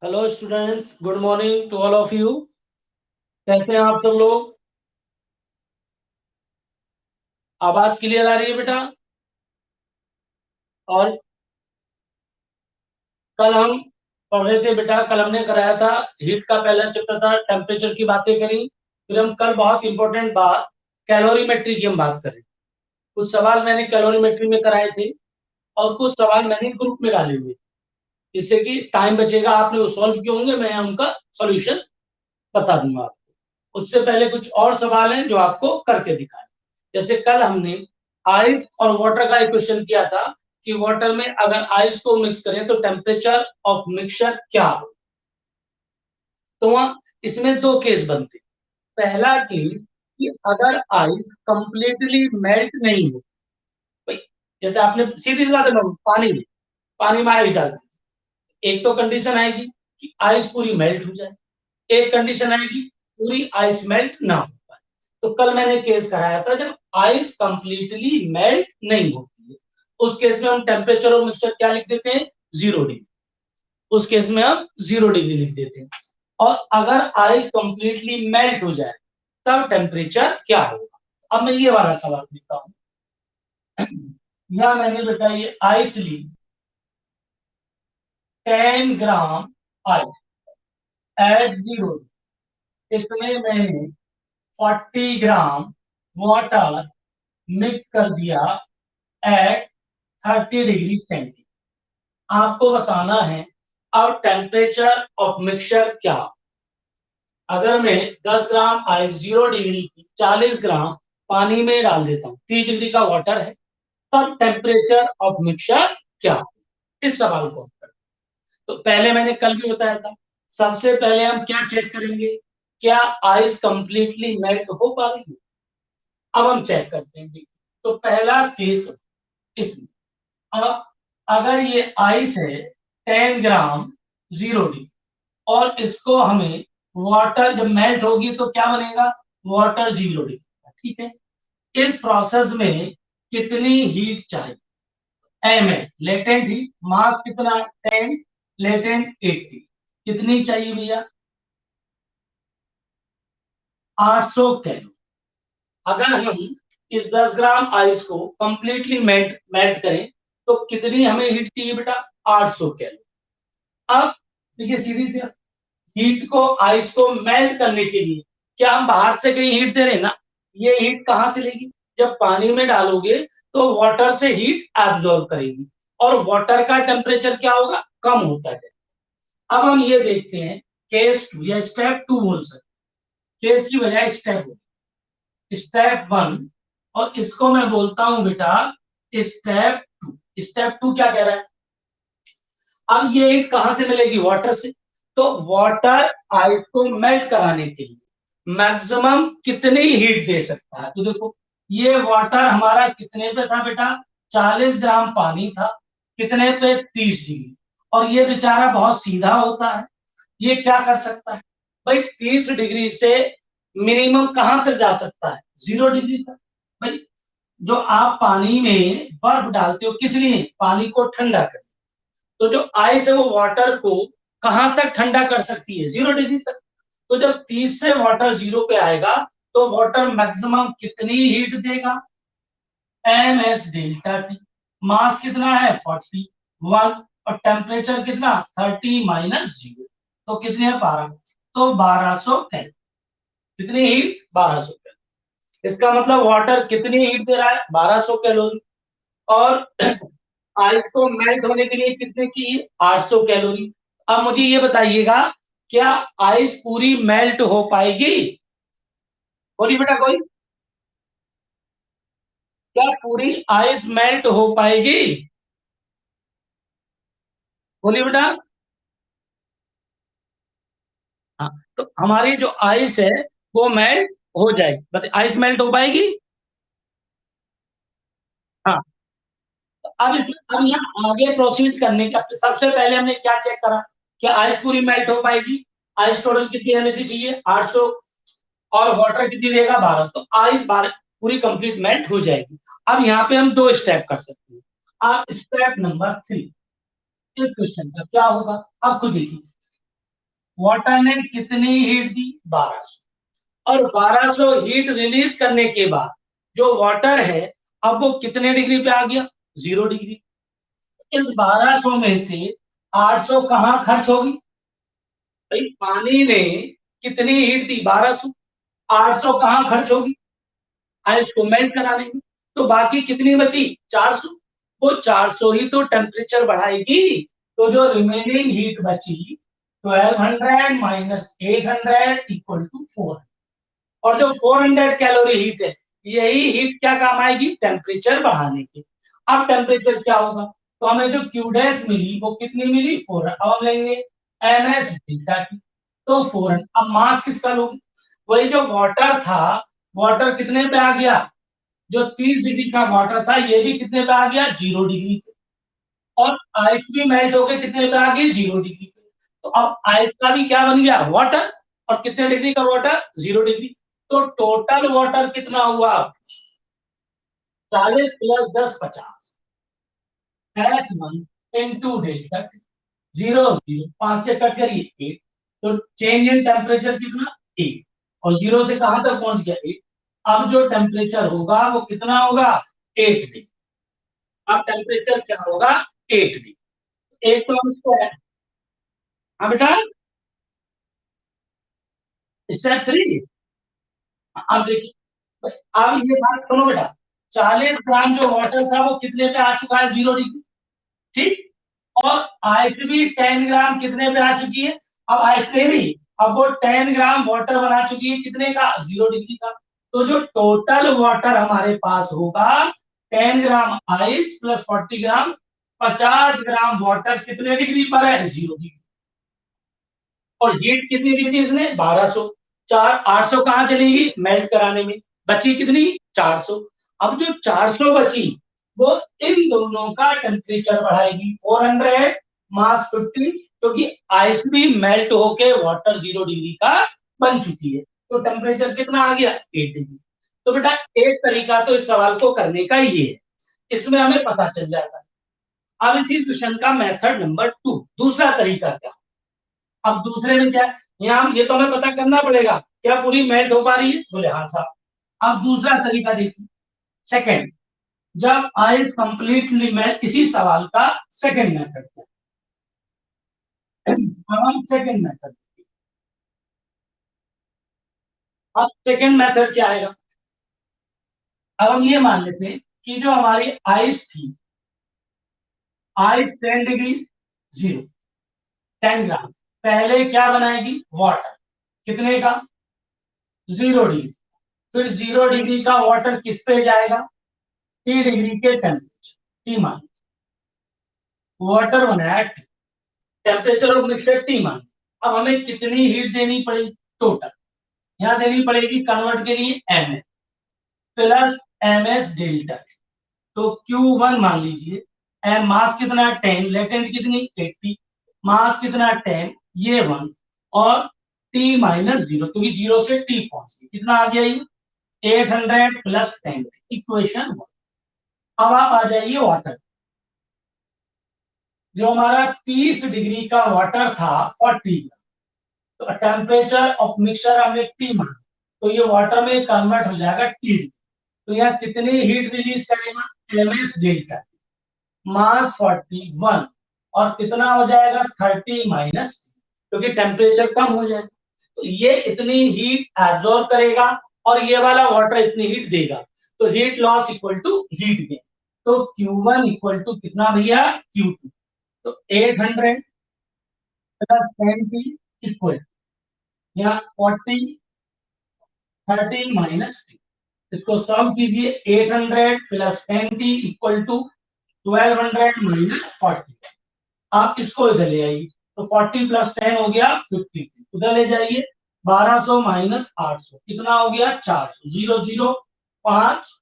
Hello student, good morning to all of you. कैसे हैं आप सब लोग? आवाज क्लियर आ रही है बेटा? और कल हम पढ़ रहे थे बेटा, कल हमने कराया था हीट का पहला चैप्टर था, टेम्परेचर की बातें करी। फिर हम कल बहुत इंपॉर्टेंट बात कैलोरीमेट्री की हम बात करें। कुछ सवाल मैंने कैलोरीमेट्री में कराए थे और कुछ सवाल मैंने ग्रुप में डाले हुए, जिससे कि टाइम बचेगा। आपने वो सॉल्व किए होंगे, मैं उनका सॉल्यूशन बता दूंगा आपको। उससे पहले कुछ और सवाल हैं जो आपको करके दिखाए। जैसे कल हमने आइस और वाटर का एक क्वेश्चन किया था कि वाटर में अगर आइस को मिक्स करें तो टेम्परेचर ऑफ मिक्सचर क्या हो। तो वहां इसमें दो केस बनते। पहला केस कि अगर आइस कंप्लीटली मेल्ट नहीं हो, भाई जैसे आपने सीधी सी बात है, पानी में आइस डाल दी, एक तो कंडीशन आएगी कि आइस पूरी मेल्ट हो जाए, एक कंडीशन आएगी पूरी आइस मेल्ट ना हो पाए। तो कल मैंने केस कराया था जब आइस कंप्लीटली मेल्ट नहीं होती है, उस केस में हम टेम्परेचर और मिक्सचर क्या लिख देते हैं? 0 डिग्री। उस केस में हम 0 डिग्री लिख देते हैं। और अगर आइस कंप्लीटली मेल्ट हो जाए तब टेम्परेचर क्या होगा। अब मैं ये वाला सवाल लिखता हूं। या मैंने बेटा ये आइस ली 10 ग्राम आइस एट 0, इसमें मैंने 40 ग्राम वाटर मिक्स कर दिया एट 30 डिग्री सेंटीग्रेड। आपको बताना है अब टेम्परेचर ऑफ मिक्सचर क्या। अगर मैं 10 ग्राम आइस 0 डिग्री की 40 ग्राम पानी में डाल देता हूँ, 30 डिग्री का वाटर है, तब टेम्परेचर ऑफ मिक्सचर क्या। इस सवाल को तो पहले मैंने कल भी बताया था। सबसे पहले हम क्या चेक करेंगे? क्या आइस कंप्लीटली मेल्ट हो पा रही है। अब हम चेक करते हैं। तो पहला केस इसमें, अब अगर ये आइस है 10 ग्राम 0 डिग्री और इसको हमें वाटर जब मेल्ट होगी तो क्या बनेगा? Water 0 degree. ठीक है, इस प्रोसेस में कितनी हीट चाहिए? एम है लेटेंट हीट, मास कितना? 10, लेटेंट 80। कितनी चाहिए भैया? 800 कैलोरी। अगर हम इस 10 ग्राम आइस को कंप्लीटली मेल्ट मेल्ट करें तो कितनी हमें हीट चाहिए बेटा? 800 कैलोरी। अब देखिए सीधी सी हीट को, आइस को मेल्ट करने के लिए क्या हम बाहर से कहीं हीट दे रहे हैं ना? ये हीट कहां से लेगी? जब पानी में डालोगे तो वाटर से हीट एब्जॉर्ब करेगी और वाटर का टेम्परेचर क्या होगा? कम होता है। अब हम ये देखते हैं केस 2 या स्टेप 2 बोल सकते, केस की बजाय स्टेप 1, और इसको मैं बोलता हूं बेटा स्टेप 2। स्टेप 2 क्या कह रहा है? अब ये हीट कहां से मिलेगी? वाटर से। तो वाटर आइस को मेल्ट कराने के लिए मैक्सिमम कितनी हीट दे सकता है? तो देखो ये वाटर हमारा कितने पे था बेटा? 40 ग्राम पानी था, कितने पे? 30 डिग्री। और ये बेचारा बहुत सीधा होता है, ये क्या कर सकता है भाई? 30 डिग्री से मिनिमम कहां तक जा सकता है? 0 डिग्री तक। भाई जो आप पानी में बर्फ डालते हो किस लिए? पानी को ठंडा कर। तो जो आइस है वो वाटर को कहां तक ठंडा कर सकती है? 0 डिग्री तक। तो जब 30 से वाटर 0 पे आएगा तो वाटर मैक्सिमम कितनी हीट देगा? M S delta T. Mass कितना है? 41। और टेम्परेचर कितना? 30 - 0, तो कितने? 12। तो 1200 कैलोरी। कितनी हीट? 1200 कैलोरी। इसका मतलब वाटर कितनी हीट दे रहा है? 1200 कैलोरी। और आइस को मेल्ट होने के लिए कितने की? 800 कैलोरी। अब मुझे ये बताइएगा, क्या आइस पूरी मेल्ट हो पाएगी? बोलिए बेटा कोई। क्या पूरी आइस मेल्ट हो पाएगी? बोलिए बेटा। हाँ, तो हमारी जो आइस है वो मेल्ट हो जाएगी। बताइए आइस मेल्ट हो पाएगी? हाँ। तो अब यहाँ आगे प्रोसीड करने का सबसे पहले हमने क्या चेक करा? क्या आइस पूरी मेल्ट हो पाएगी? आइस टोटल कितनी एनर्जी चाहिए? 800। और वाटर कितनी देगा? 1200। तो आइस 12 पूरी कंप्लीट मेल्ट हो जाएगी। अब यहाँ पे हम दो स्टेप कर सकते हैं। अब स्टेप नंबर 3, इस क्वेश्चन का क्या होगा? अब खुद देखिए, वाटर ने कितनी हीट दी? 1200। और 1200 हीट रिलीज करने के बाद जो वाटर है अब वो कितने डिग्री पे आ गया? 0 डिग्री। इस 1200 में से 800 कहाँ खर्च होगी? भाई पानी ने कितनी हीट दी? 1200। 800 कहाँ खर्च होगी? आइस को मेल्ट कराने में। तो बाकी कितनी बची? 400। वो 400 ही तो टेम्परेचर बढ़ाएगी। तो जो रिमेनिंग हीट बची 1200 माइनस 800 इक्वल टू 400। और जो 400 कैलोरी हीट है यही हीट क्या काम आएगी? टेम्परेचर बढ़ाने की। अब टेम्परेचर क्या होगा? तो हमें जो क्यू डैश मिली वो कितनी मिली? 400। अब हम लेंगे एम एस डेल्टा टी। तो 400। अब मास किसका लोगे? वही जो वाटर था, वाटर कितने पे आ गया? जो 30 डिग्री का वाटर था ये भी कितने पे आ गया? 0 डिग्री पे। और आइस भी मेल्ट होके कितने पे आ गई? 0 डिग्री पे। तो अब आइस का भी क्या बन गया? वाटर। और कितने डिग्री का वाटर? 0 डिग्री। तो टोटल वाटर कितना हुआ? 40 प्लस 10 50 एट 1 × डेल्टा। 0 0 5 से कट करिए 8। तो चेंज इन टेम्परेचर कितना? 8। और 0 से कहां तक पहुंच गया? 8। अब जो टेम्परेचर होगा वो कितना होगा? 8 डिग्री। अब टेम्परेचर क्या होगा? 8 डिग्री। एक तो हम इसको हाँ बेटा, स्टेप 3। अब देखिए, अब ये बात सुनो बेटा। 40 ग्राम जो वाटर था वो कितने पे आ चुका है? 0 डिग्री। ठीक। और आइस भी 10 ग्राम कितने पे आ चुकी है? अब आइस ले रही, अब वो 10 ग्राम वाटर बना चुकी है कितने का? 0 डिग्री का। तो जो टोटल वाटर हमारे पास होगा 10 ग्राम आइस प्लस 40 ग्राम, 50 ग्राम वाटर कितने डिग्री पर है? 0 डिग्री। और हीट कितनी दी थी इसने? 1200। चार 800 कहाँ चलेगी? मेल्ट कराने में। बची कितनी? 400। अब जो 400 बची वो इन दोनों का टेम्परेचर बढ़ाएगी। 400 मास 50, क्योंकि आइस भी मेल्ट होके वाटर 0 डिग्री का बन चुकी है। तो टेम्परेचर कितना आ गया? 8 डिग्री। तो बेटा एक तरीका तो इस सवाल को करने का ये है, इसमें हमें पता चल जाता है। अब इसी क्वेश्चन का मेथड नंबर 2, दूसरा तरीका क्या? अब दूसरे में क्या है? यहाँ ये तो हमें पता करना पड़ेगा क्या पूरी मेल्ट हो पा रही है? बोले हाँ साहब। अब दूसरा तरीका देखिए, सेकंड। जब आइस कंप्लीटली मेल्ट, इसी सवाल का सेकंड मेथड क्या? अब हम सेकंड मेथड। अब सेकंड मेथड क्या आएगा? अब हम ये मान लेते हैं कि जो हमारी आइस थी, आइस 10 डिग्री, 0, 10 ग्राम पहले क्या बनाएगी? वाटर कितने का? 0 डिग्री। फिर 0 डिग्री का वाटर किस पे जाएगा? 3 डिग्री के टेम्परेचर टी मान। वाटर बनाया, टेम्परेचर ऑफ मिक्सचर टी मान। अब हमें कितनी हीट देनी पड़ेगी टोटल? यहाँ देनी पड़ेगी कन्वर्ट के लिए M S plus M S delta. तो Q1 मान लीजिए। एम मास कितना? 10, लेटेंट कितनी? 80। मास कितना? 10, ये 1। और टी माइनस 0, क्योंकि 0 से टी पहुंच गई, कितना आ गया ये? 800 प्लस 10। इक्वेशन 1। अब आप आ जाइए वाटर। जो हमारा 30 डिग्री का वाटर था 40, तो टेम्परेचर ऑफ मिक्सचर हमने टी माना, तो ये वाटर में कन्वर्ट हो जाएगा टी। तो यहाँ कितनी हीट रिलीज करेगा? M S delta. मास 41। और कितना हो जाएगा? 30 माइनस, क्योंकि टेम्परेचर कम हो जाएगा। तो ये इतनी हीट एब्जॉर्ब करेगा और ये वाला वाटर इतनी हीट देगा। तो heat loss equal to heat gain. तो Q1 इक्वल टू कितना भैया? Q2। तो 800 प्लस 10 इक्वल, यहाँ 40, 30 माइनस, इसको सॉल्व कीजिए। 800 प्लस 10 इक्वल टू 1200 माइनस 40। आप इसको इधर ले आइए, तो 40 प्लस 10 हो गया 50। उधर ले जाइए, 1200 माइनस 800 कितना हो गया? 400। 0 0 5,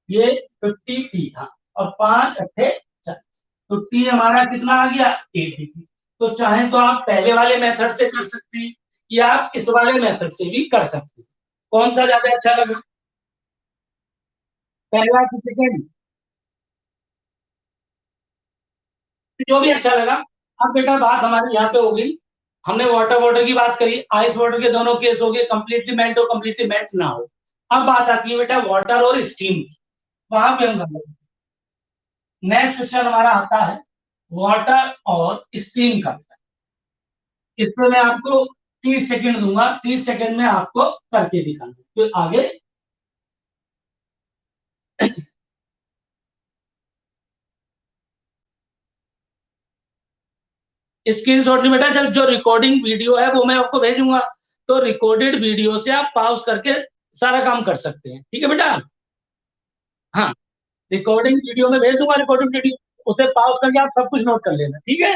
ये 50 टी था। और 5 अट्ठे 40। तो टी हमारा कितना आ गया? 8 डिग्री। तो चाहे तो आप पहले वाले मेथड से कर सकते हैं या आप इस वाले मेथड से भी कर सकते हैं। कौन सा ज्यादा अच्छा लगा? पहला कि सेकेंड? जो भी अच्छा लगा। अब बेटा बात हमारी यहाँ पे हो गई, हमने वाटर वाटर की बात करी, आइस वाटर के दोनों केस हो गए, कंप्लीटली मेल्ट हो, कंप्लीटली मेल्ट ना हो। अब बात आती है बेटा वाटर और स्टीम, वहां पे हम नेक्स्ट क्वेश्चन हमारा आता है वाटर और स्टीम का। इसमें मैं आपको 30 सेकंड दूंगा, 30 सेकंड में आपको करके दिखाना, फिर आगे स्क्रीनशॉट नहीं बेटा, जब जो रिकॉर्डिंग वीडियो है वो मैं आपको भेजूंगा, तो रिकॉर्डेड वीडियो से आप पॉज करके सारा काम कर सकते हैं, ठीक है बेटा। हाँ, रिकॉर्डिंग वीडियो में भेज दूंगा, रिकॉर्डिंग वीडियो उसे पॉज करके आप सब कुछ नोट कर लेना, ठीक है।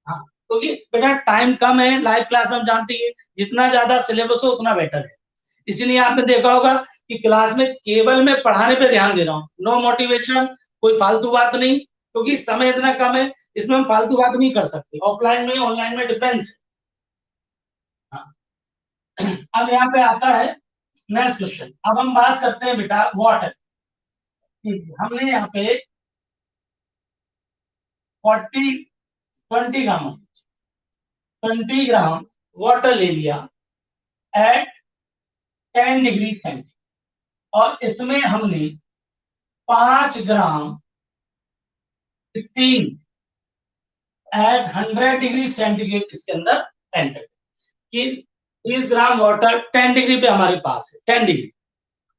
हाँ, तो ये बेटा टाइम कम है, लाइव क्लास में हम जानते हैं जितना ज्यादा सिलेबस हो उतना बेटर है। इसीलिए आपने देखा होगा कि क्लास में केवल मैं पढ़ाने पे ध्यान दे रहा हूँ, नो मोटिवेशन, कोई फालतू बात नहीं, क्योंकि समय इतना कम है, इसमें हम फालतू बात नहीं कर सकते। ऑफलाइन में ऑनलाइन में डिफरेंस। हाँ। अब यहाँ पे आता है नेक्स्ट क्वेश्चन, अब हम बात करते हैं बेटा वाटर। हमने यहाँ पे 20 ग्राम 20 ग्राम वाटर ले लिया एट 10 डिग्री सेंटीग्रेड, और इसमें हमने 5 ग्राम स्टीम एट 100 डिग्री सेंटीग्रेड इसके अंदर एंटर कि 30 ग्राम वाटर 10 डिग्री पे हमारे पास है, 10 डिग्री।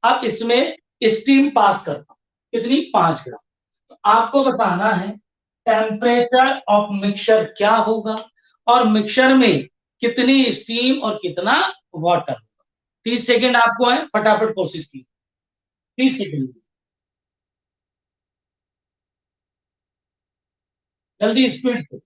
अब इसमें स्टीम पास करता हूं, कितनी, 5 ग्राम। तो आपको बताना है टेम्परेचर ऑफ मिक्सचर क्या होगा, और मिक्सचर में कितनी स्टीम और कितना वाटर होगा। 30 सेकेंड आपको है, फटाफट कोशिश की, 30 सेकेंड, जल्दी स्पीड से।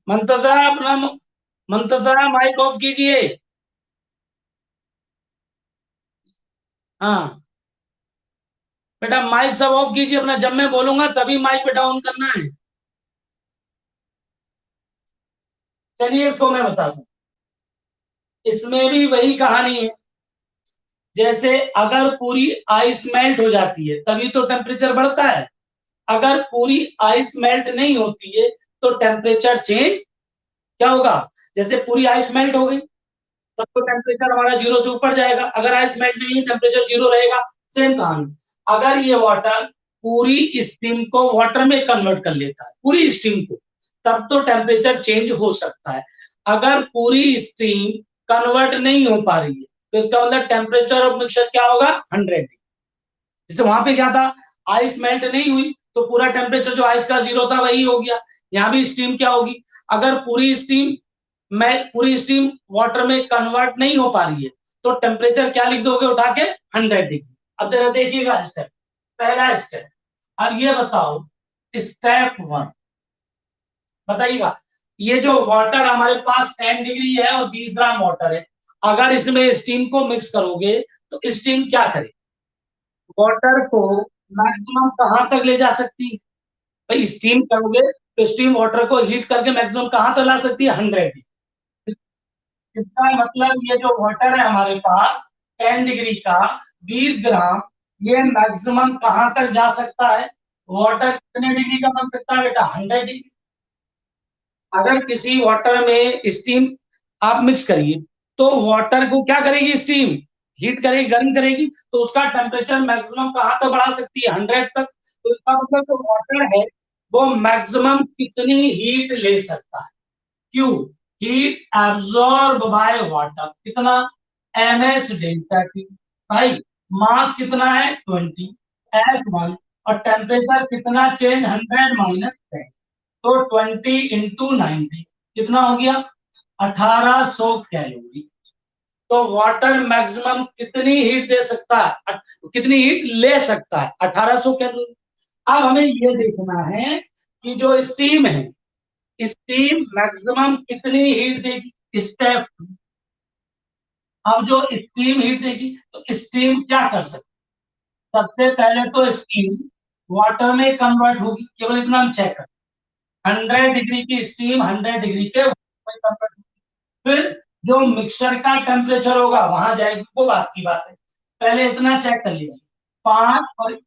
मंतजा अपना, मंतजा माइक ऑफ कीजिए। हाँ बेटा माइक सब ऑफ कीजिए अपना, जब मैं बोलूंगा तभी माइक बेटा ऑन करना है। चलिए इसको मैं बता दूं, इसमें भी वही कहानी है, जैसे अगर पूरी आइस मेल्ट हो जाती है तभी तो टेम्परेचर बढ़ता है, अगर पूरी आइस मेल्ट नहीं होती है तो टेम्परेचर चेंज क्या होगा, जैसे पूरी आइस मेल्ट हो गई तब तो टेम्परेचर हमारा जीरो से ऊपर जाएगा, अगर आइस मेल्ट नहीं टेम्परेचर जीरो रहेगा। सेम कहानी, अगर ये वाटर पूरी स्टीम को वाटर में कन्वर्ट कर लेता है, पूरी स्टीम को, तब तो टेम्परेचर चेंज हो सकता है। अगर पूरी स्टीम कन्वर्ट नहीं हो पा रही है तो इसका मतलब टेम्परेचर ऑफ मिक्सचर क्या होगा, 100। जैसे वहां पे क्या था, आइस मेल्ट नहीं हुई तो पूरा टेम्परेचर जो आइस का जीरो था वही हो गया। यहाँ भी स्टीम क्या होगी, अगर पूरी स्टीम वाटर में कन्वर्ट नहीं हो पा रही है तो टेम्परेचर क्या लिख दोगे उठा के, 100 डिग्री। अब जरा देखिएगा स्टेप, पहला स्टेप। अब ये बताओ स्टेप 1, बताइएगा, ये जो वाटर हमारे पास 10 डिग्री है और 20 ग्राम वाटर है, अगर इसमें स्टीम को मिक्स करोगे तो स्टीम क्या करे, वाटर को मैक्सिमम कहां तक ले जा सकती है, भाई स्टीम करोगे तो स्टीम वाटर को हीट करके मैक्सिमम कहां तक ला सकती है, 100। इसका मतलब ये जो वाटर है हमारे पास 10 डिग्री का 20 ग्राम, ये मैक्सिमम कहां तक जा सकता है, वाटर कितने डिग्री का बन सकता है बेटा, 100 डिग्री। अगर किसी वाटर में स्टीम आप मिक्स करिए तो वाटर को क्या करेगी स्टीम, हीट करेगी, गर्म करेगी, तो उसका टेम्परेचर मैक्सिमम कहां तक बढ़ा सकती है, 100 तक। तो इसका मतलब जो वाटर है वो मैक्सिमम कितनी हीट ले सकता है, Q, heat absorb by water, कितना, ms डेल्टा टी। भाई मास कितना है 20, f1, और टेम्परेचर कितना चेंज, 100 - 10, तो 20 × 90 कितना हो गया, 1800 कैलोरी। तो वाटर मैक्सिमम कितनी हीट दे सकता है, कितनी हीट ले सकता है, 1800 कैलोरी। अब हमें ये देखना है कि जो स्टीम है, स्टीम मैक्सिमम कितनी हीट देगी? स्टेप, अब जो स्टीम हीट देगी तो स्टीम क्या कर सकती? सबसे पहले तो स्टीम वाटर में कन्वर्ट होगी, केवल इतना हम चेक करें। 100 डिग्री की स्टीम 100 डिग्री के वाटर में कन्वर्ट होगी। फिर जो मिक्सचर का टेम्परेचर होगा वहां जाएगी, वो बात की बात है। पहले इतना चेक कर लीजिए। 5 और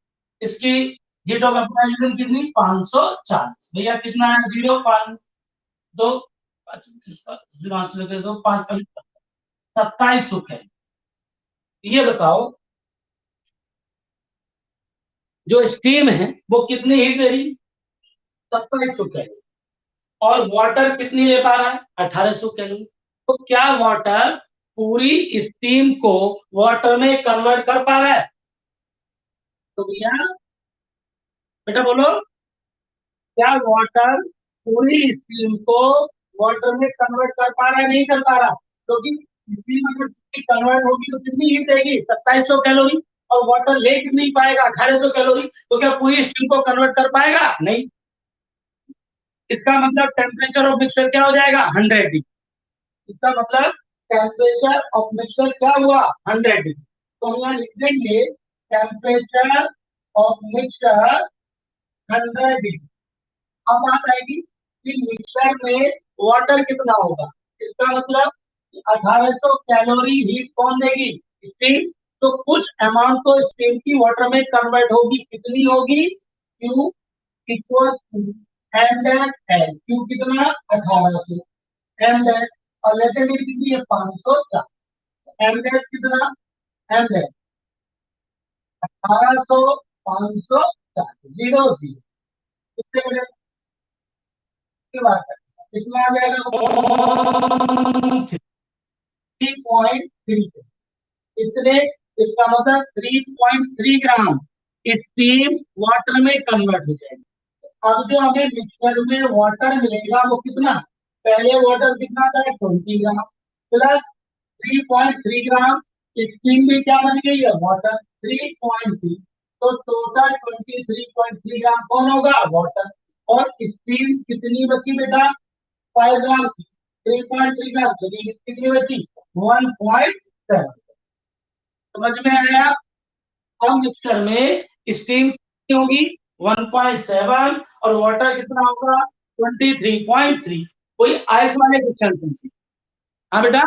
इसकी हीट ऑफ वेपोराइजेशन कितनी? 540। भैया कितना है? 0.2, इसका 5 2700 है। ये बताओ जो स्टीम है वो कितनी हीट दे रही? 2700 कैलोरी। और वाटर कितनी ले पा रहा है? 1800 कैलोरी। तो क्या वाटर पूरी स्टीम को वाटर में कन्वर्ट कर पा रहा है? तो भैया बेटा बोलो, क्या वाटर पूरी स्टीम को वाटर में कन्वर्ट कर पा रहा है? नहीं कर पा रहा, क्योंकि स्टीम अगर कन्वर्ट होगी तो कितनी हीट देगी? 2700 कैलोरी। और वाटर ले नहीं पाएगा 1800 कैलोरी, तो क्या पूरी स्टीम को कन्वर्ट कर पाएगा? नहीं। इसका मतलब टेम्परेचर ऑफ मिक्सचर क्या हो जाएगा? 100 डिग्री। इसका मतलब टेम्परेचर ऑफ मिक्सचर क्या हुआ? 100 डिग्री। तो हम यहाँ लिख देंगे टेम्परेचर ऑफ मिक्सचर 100 डिग्री। अब बात आएगी कि मिक्सचर में वाटर कितना होगा। इसका मतलब 1800 कैलोरी हीट कौन देगी? स्टीम। तो कुछ अमाउंट तो स्टीम की वाटर में कन्वर्ट होगी। कितनी होगी? Q equal to M dash L. Q कितना? 1800। एम डैश और लेटर में कितनी है? 504। एम डैश कितना? M dash 1800, 504, 0 0। कितने मिनट की बात है? कितना आ जाएगा? 3.3। इसलिए इसका मतलब 3.3 ग्राम स्टीम वाटर में कन्वर्ट हो जाएगी। अब जो हमें मिक्सचर में वाटर मिलेगा वो कितना? पहले वाटर कितना था? 20 ग्राम प्लस 3.3 ग्राम स्टीम भी क्या बन गई है? वाटर 3.3। तो टोटल 23.3 ग्राम कौन होगा? वाटर। और स्टीम कितनी बची बेटा? 5 ग्राम की। 3.3 ग्राम कितनी बची? 1.7। समझ में आया? अब मिक्सचर में स्टीम कितनी होगी? 1.7 और वाटर कितना होगा? 23.3। कोई आइस वाले क्वेश्चन से। हाँ बेटा,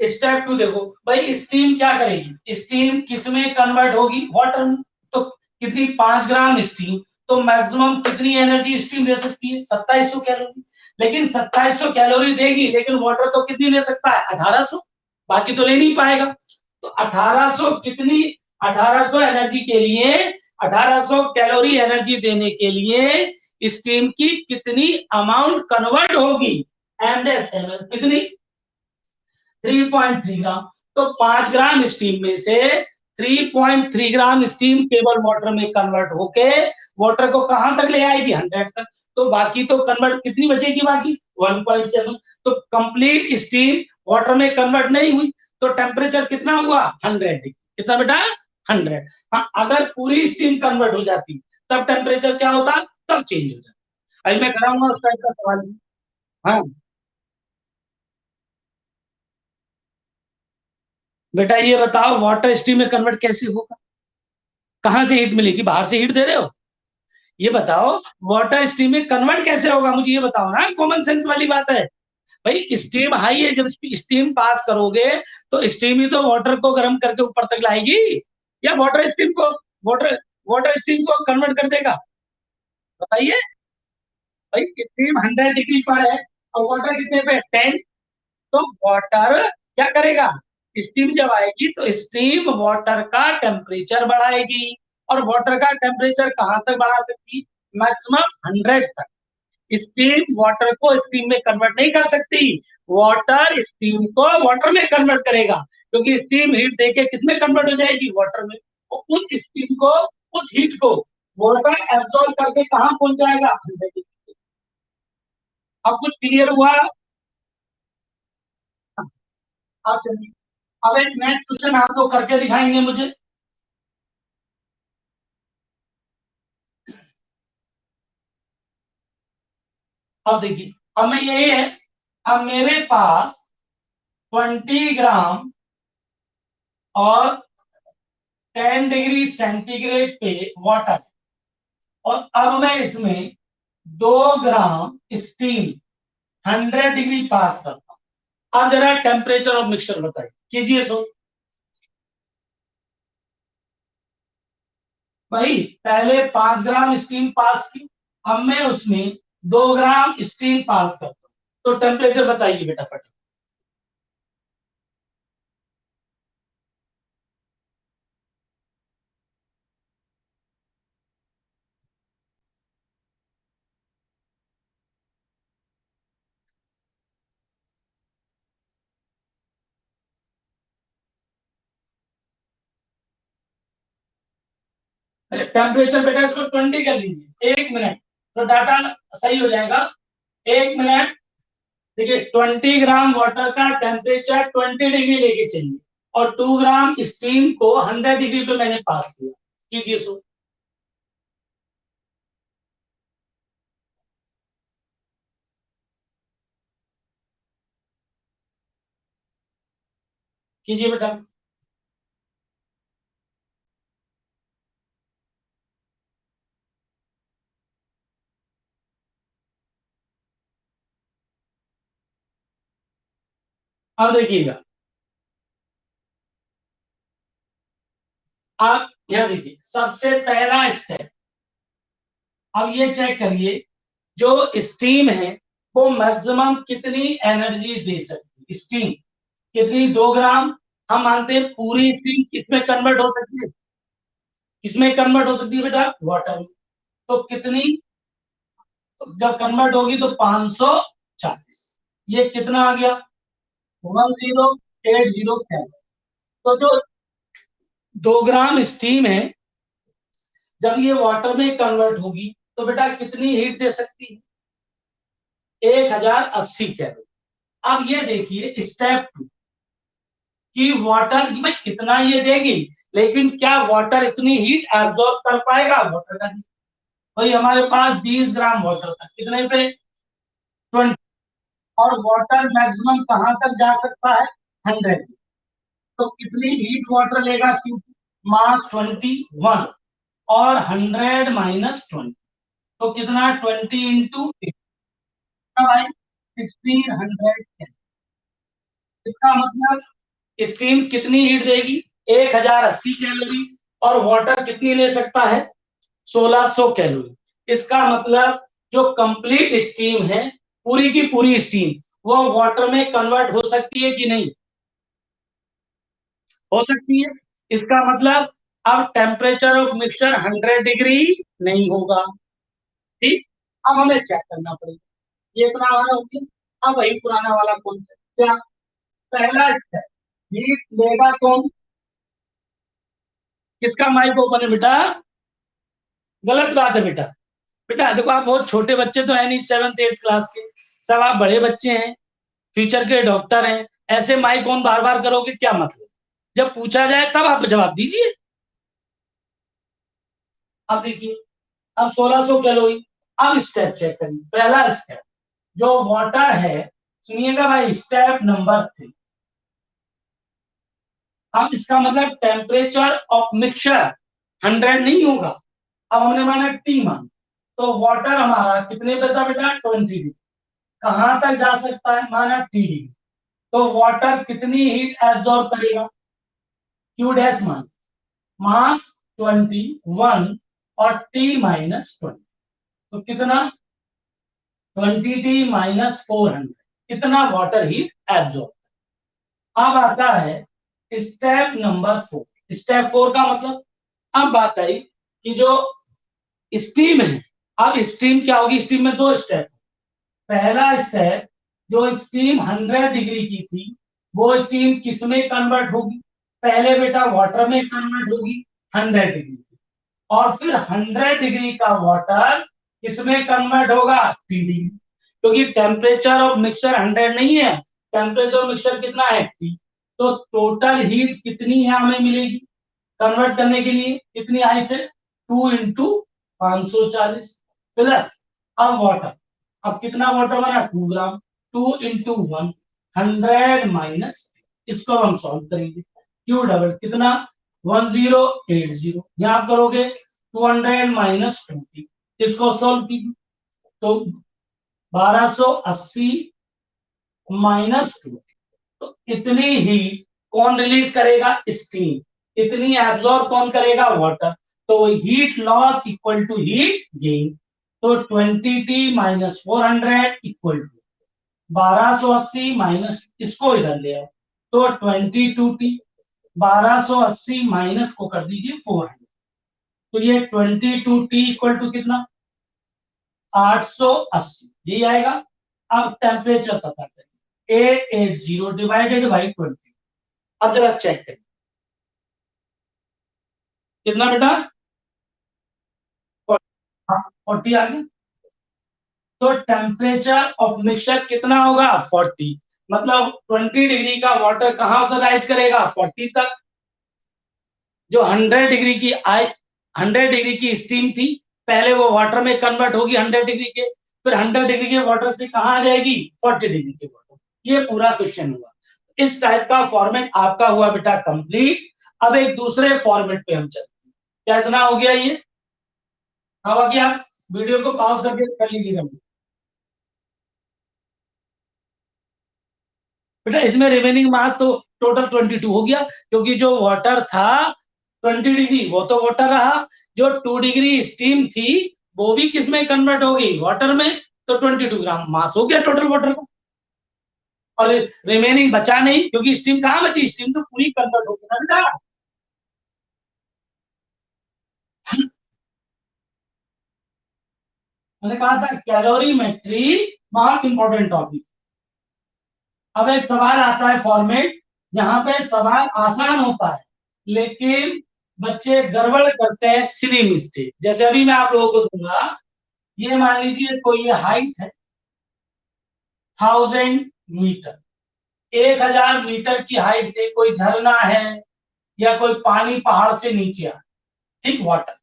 स्टेप 2 देखो भाई, स्टीम क्या करेगी? स्टीम किस में कन्वर्ट होगी? वाटर में। तो कितनी? 5 ग्राम स्टीम। तो मैक्सिमम कितनी एनर्जी स्टीम दे सकती है? 2700 कैलोरी। लेकिन 2700 कैलोरी देगी, लेकिन वाटर तो कितनी ले सकता है? 1800। बाकी तो ले नहीं पाएगा। तो 1800 कितनी? 1800 एनर्जी के लिए, 1800 कैलोरी एनर्जी देने के लिए स्टीम की कितनी अमाउंट कन्वर्ट होगी? एम एस एम एल कितनी? 3.3 ग्राम। तो 5 ग्राम स्टीम में से 3.3 ग्राम स्टीम केवल वाटर में कन्वर्ट होके वाटर को कहां तक ले आएगी? 100 तक। तो बाकी तो कन्वर्ट कितनी बचेगी? बाकी 1.7। तो कंप्लीट स्टीम वाटर में कन्वर्ट नहीं हुई। तो टेम्परेचर कितना हुआ? 100 डिग्री। कितना बेटा? 100। हाँ, अगर पूरी स्टीम कन्वर्ट हो जाती तब टेम्परेचर क्या होता? तब चेंज हो जाता। अभी मैं कराऊंगा उस टाइप का सवाल। हाँ बेटा, ये बताओ वाटर स्टीम में कन्वर्ट कैसे होगा? कहां से हीट मिलेगी? बाहर से हीट दे रहे हो? ये बताओ वाटर स्टीम में कन्वर्ट कैसे होगा? मुझे ये बताओ ना, कॉमन सेंस वाली बात है। भाई स्टीम हाई है, जब स्टीम पास करोगे तो स्टीम ही तो वाटर को गर्म करके ऊपर तक लाएगी, या वाटर स्टीम को वाटर वाटर स्टीम को कन्वर्ट कर देगा? बताइए। भाई स्टीम 100 डिग्री पर है और वाटर कितने पे? 10। तो वाटर क्या करेगा? स्टीम जब आएगी तो स्टीम वाटर का टेम्परेचर बढ़ाएगी। और वाटर का टेम्परेचर कहां तक बढ़ा सकती? मैक्सिमम 100 तक। स्टीम वाटर को स्टीम में कन्वर्ट नहीं कर सकती, वाटर स्टीम को वाटर में कन्वर्ट करेगा, क्योंकि स्टीम हीट देके किसमें कन्वर्ट हो जाएगी? वाटर में। तो उस स्टीम को, उस हीट को वाटर एब्सॉर्ब करके कहां पहुंच जाएगा? 100। अब कुछ क्लियर हुआ? आप चलिए, अब एक नेक्स्ट क्वेश्चन आपको करके दिखाएंगे मुझे। अब देखिए, अब मैं यही है, अब मेरे पास 20 ग्राम और 10 डिग्री सेंटीग्रेड पे वाटर, और अब मैं इसमें 2 ग्राम स्टीम 100 डिग्री पास करता हूं। अब जरा टेम्परेचर ऑफ मिक्सचर बताइए, कीजिए सो। भाई पहले 5 ग्राम स्टीम पास की, अब मैं उसमें 2 ग्राम स्टीम पास करता हूं, तो टेम्परेचर बताइए बेटा फटाफट। टेम्परेचर बेटा इसको 20 कर लीजिए, 1 मिनट तो डाटा सही हो जाएगा। 1 मिनट। देखिए 20 ग्राम वाटर का टेम्परेचर 20 डिग्री लेके चलिए, और 2 ग्राम स्टीम को 100 डिग्री पे मैंने पास किया, कीजिए सो। कीजिए बेटा। अब देखिएगा, आप यहां देखिए सबसे पहला स्टेप, अब ये चेक करिए जो स्टीम है वो मैक्सिमम कितनी एनर्जी दे सकती है। स्टीम कितनी, 2 ग्राम। हम मानते हैं पूरी स्टीम किसमें कन्वर्ट हो सकती है, किसमें कन्वर्ट हो सकती है बेटा, वाटर में। तो कितनी, जब कन्वर्ट होगी तो 540, ये कितना आ गया, 1080 तो जो 2 ग्राम स्टीम है, जब ये वाटर में कन्वर्ट होगी तो बेटा कितनी हीट दे सकती है, 1080 कैलोरी। अब ये देखिए स्टेप 2 कि वाटर में इतना ये देगी, लेकिन क्या वाटर इतनी हीट एब्जॉर्ब कर पाएगा, वाटर का नहीं। भाई हमारे पास 20 ग्राम वाटर था, कितने पे, 20, और वाटर मैक्सिमम कहां तक जा सकता है, 100। तो कितनी हीट वाटर लेगा, क्योंकि मास 21 और 100 - 20, तो कितना, 20 × 8, भाई 1600। इसका मतलब स्टीम कितनी हीट देगी, 1080 कैलोरी, और वाटर कितनी ले सकता है, 1600 कैलोरी। इसका मतलब जो कंप्लीट स्टीम है, पूरी की पूरी स्टीम, वो वाटर में कन्वर्ट हो सकती है कि नहीं, हो सकती है। इसका मतलब अब टेम्परेचर ऑफ मिक्सचर 100 डिग्री नहीं होगा। ठीक, अब हमें चेक करना पड़ेगा, ये इतना हमारा हो गया। अब वही पुराना वाला कॉन्सेप्ट, क्या, पहला स्टेप, हीट लेगा कौन, किसका माइक ओपन है बेटा, गलत बात है बेटा। बेटा देखो आप बहुत छोटे बच्चे तो है नहीं, 7th 8th क्लास के, सब आप बड़े बच्चे हैं, फ्यूचर के डॉक्टर हैं, ऐसे माइक ऑन बार बार करोगे क्या मतलब, जब पूछा जाए तब आप जवाब दीजिए। अब देखिए, अब 1600 कैलोरी। अब स्टेप चेक करिए, पहला स्टेप जो वाटर है, सुनिएगा भाई, स्टेप नंबर 3। अब इसका मतलब टेम्परेचर ऑफ मिक्सचर 100 नहीं होगा, अब हमने माना टी मान, तो वाटर हमारा कितने पे था बेटा, 20 डिग्री। कहां तक जा सकता है, माना टी डिग्री। तो वाटर कितनी हीट एब्सॉर्ब करेगा, क्यू डैश मान, मास 21 और T - 20, तो कितना, 20T - 400, कितना वाटर हीट एब्सॉर्ब। अब आता है स्टेप नंबर 4। स्टेप 4 का मतलब, अब बात आई कि जो स्टीम है, अब स्टीम क्या होगी, स्टीम में दो स्टेप। पहला स्टेप, जो स्टीम 100 डिग्री की थी, वो स्टीम किस में कन्वर्ट होगी, पहले बेटा वाटर में कन्वर्ट होगी 100 डिग्री, और फिर 100 डिग्री का वाटर किसमें कन्वर्ट होगा, टी डिग्री, क्योंकि टेम्परेचर ऑफ मिक्सचर 100 नहीं है, टेम्परेचर ऑफ मिक्सचर कितना है, टी। तो टोटल हीट कितनी है हमें मिलेगी, कन्वर्ट करने के लिए कितनी आई से, 2 × 540 प्लस अब वाटर, अब कितना वाटर बना 2 ग्राम, 2 इंटू 1 100 माइनस, इसको हम सॉल्व करेंगे। क्यू डबल कितना 1080, यहां करोगे 200 माइनस 20, इसको सॉल्व कीजिए तो 1280 माइनस 2, तो इतनी ही कौन रिलीज करेगा, स्टीम, इतनी एब्जॉर्ब कौन करेगा, वाटर, तो heat loss equal to heat gain, तो 20T minus 400 equal to 1280 minus, इसको इधर ले आओ तो 22T, 1280 माइनस को कर दीजिए 400, तो ये 22T इक्वल टू कितना 880, यही आएगा। अब टेम्परेचर पता करें 880 डिवाइडेड बाई 20, अब जरा चेक करें कितना बेटा 40 आ गया, तो टेम्परेचर ऑफ मिक्सचर कितना होगा 40, मतलब 20 डिग्री का वाटर कहां तक राइज करेगा 40 तक, जो 100 डिग्री की 100 डिग्री की स्टीम थी पहले वो वाटर में कन्वर्ट होगी 100 डिग्री के, फिर 100 डिग्री के वाटर से कहां आ जाएगी 40 डिग्री के वाटर, ये पूरा क्वेश्चन हुआ। इस टाइप का फॉर्मेट आपका हुआ बेटा कंप्लीट। अब एक दूसरे फॉर्मेट पे हम चलते हैं, क्या इतना हो गया ये, हाँ बाकी आप वीडियो को पॉज करके कर लीजिएगा बेटा, इसमें रिमेनिंग मास तो टोटल 22 हो गया, क्योंकि जो वाटर था 20 डिग्री वो तो वाटर रहा, जो 2 डिग्री स्टीम थी वो भी किस में कन्वर्ट हो गई वाटर में, तो 22 ग्राम मास हो गया टोटल वाटर का, और रिमेनिंग बचा नहीं क्योंकि स्टीम कहाँ बची, स्टीम तो पूरी कन्वर्ट हो गई ना बेटा। मैंने कहा था कैलोरीमेट्री बहुत इंपॉर्टेंट टॉपिक। अब एक सवाल आता है फॉर्मेट, जहां पे सवाल आसान होता है लेकिन बच्चे गड़बड़ करते हैं, सिली मिस्टेक, जैसे अभी मैं आप लोगों को दूंगा, ये मान लीजिए कोई ये हाइट है 1000 मीटर, 1000 मीटर की हाइट से कोई झरना है या कोई पानी पहाड़ से नीचे आ, ठीक वाटर,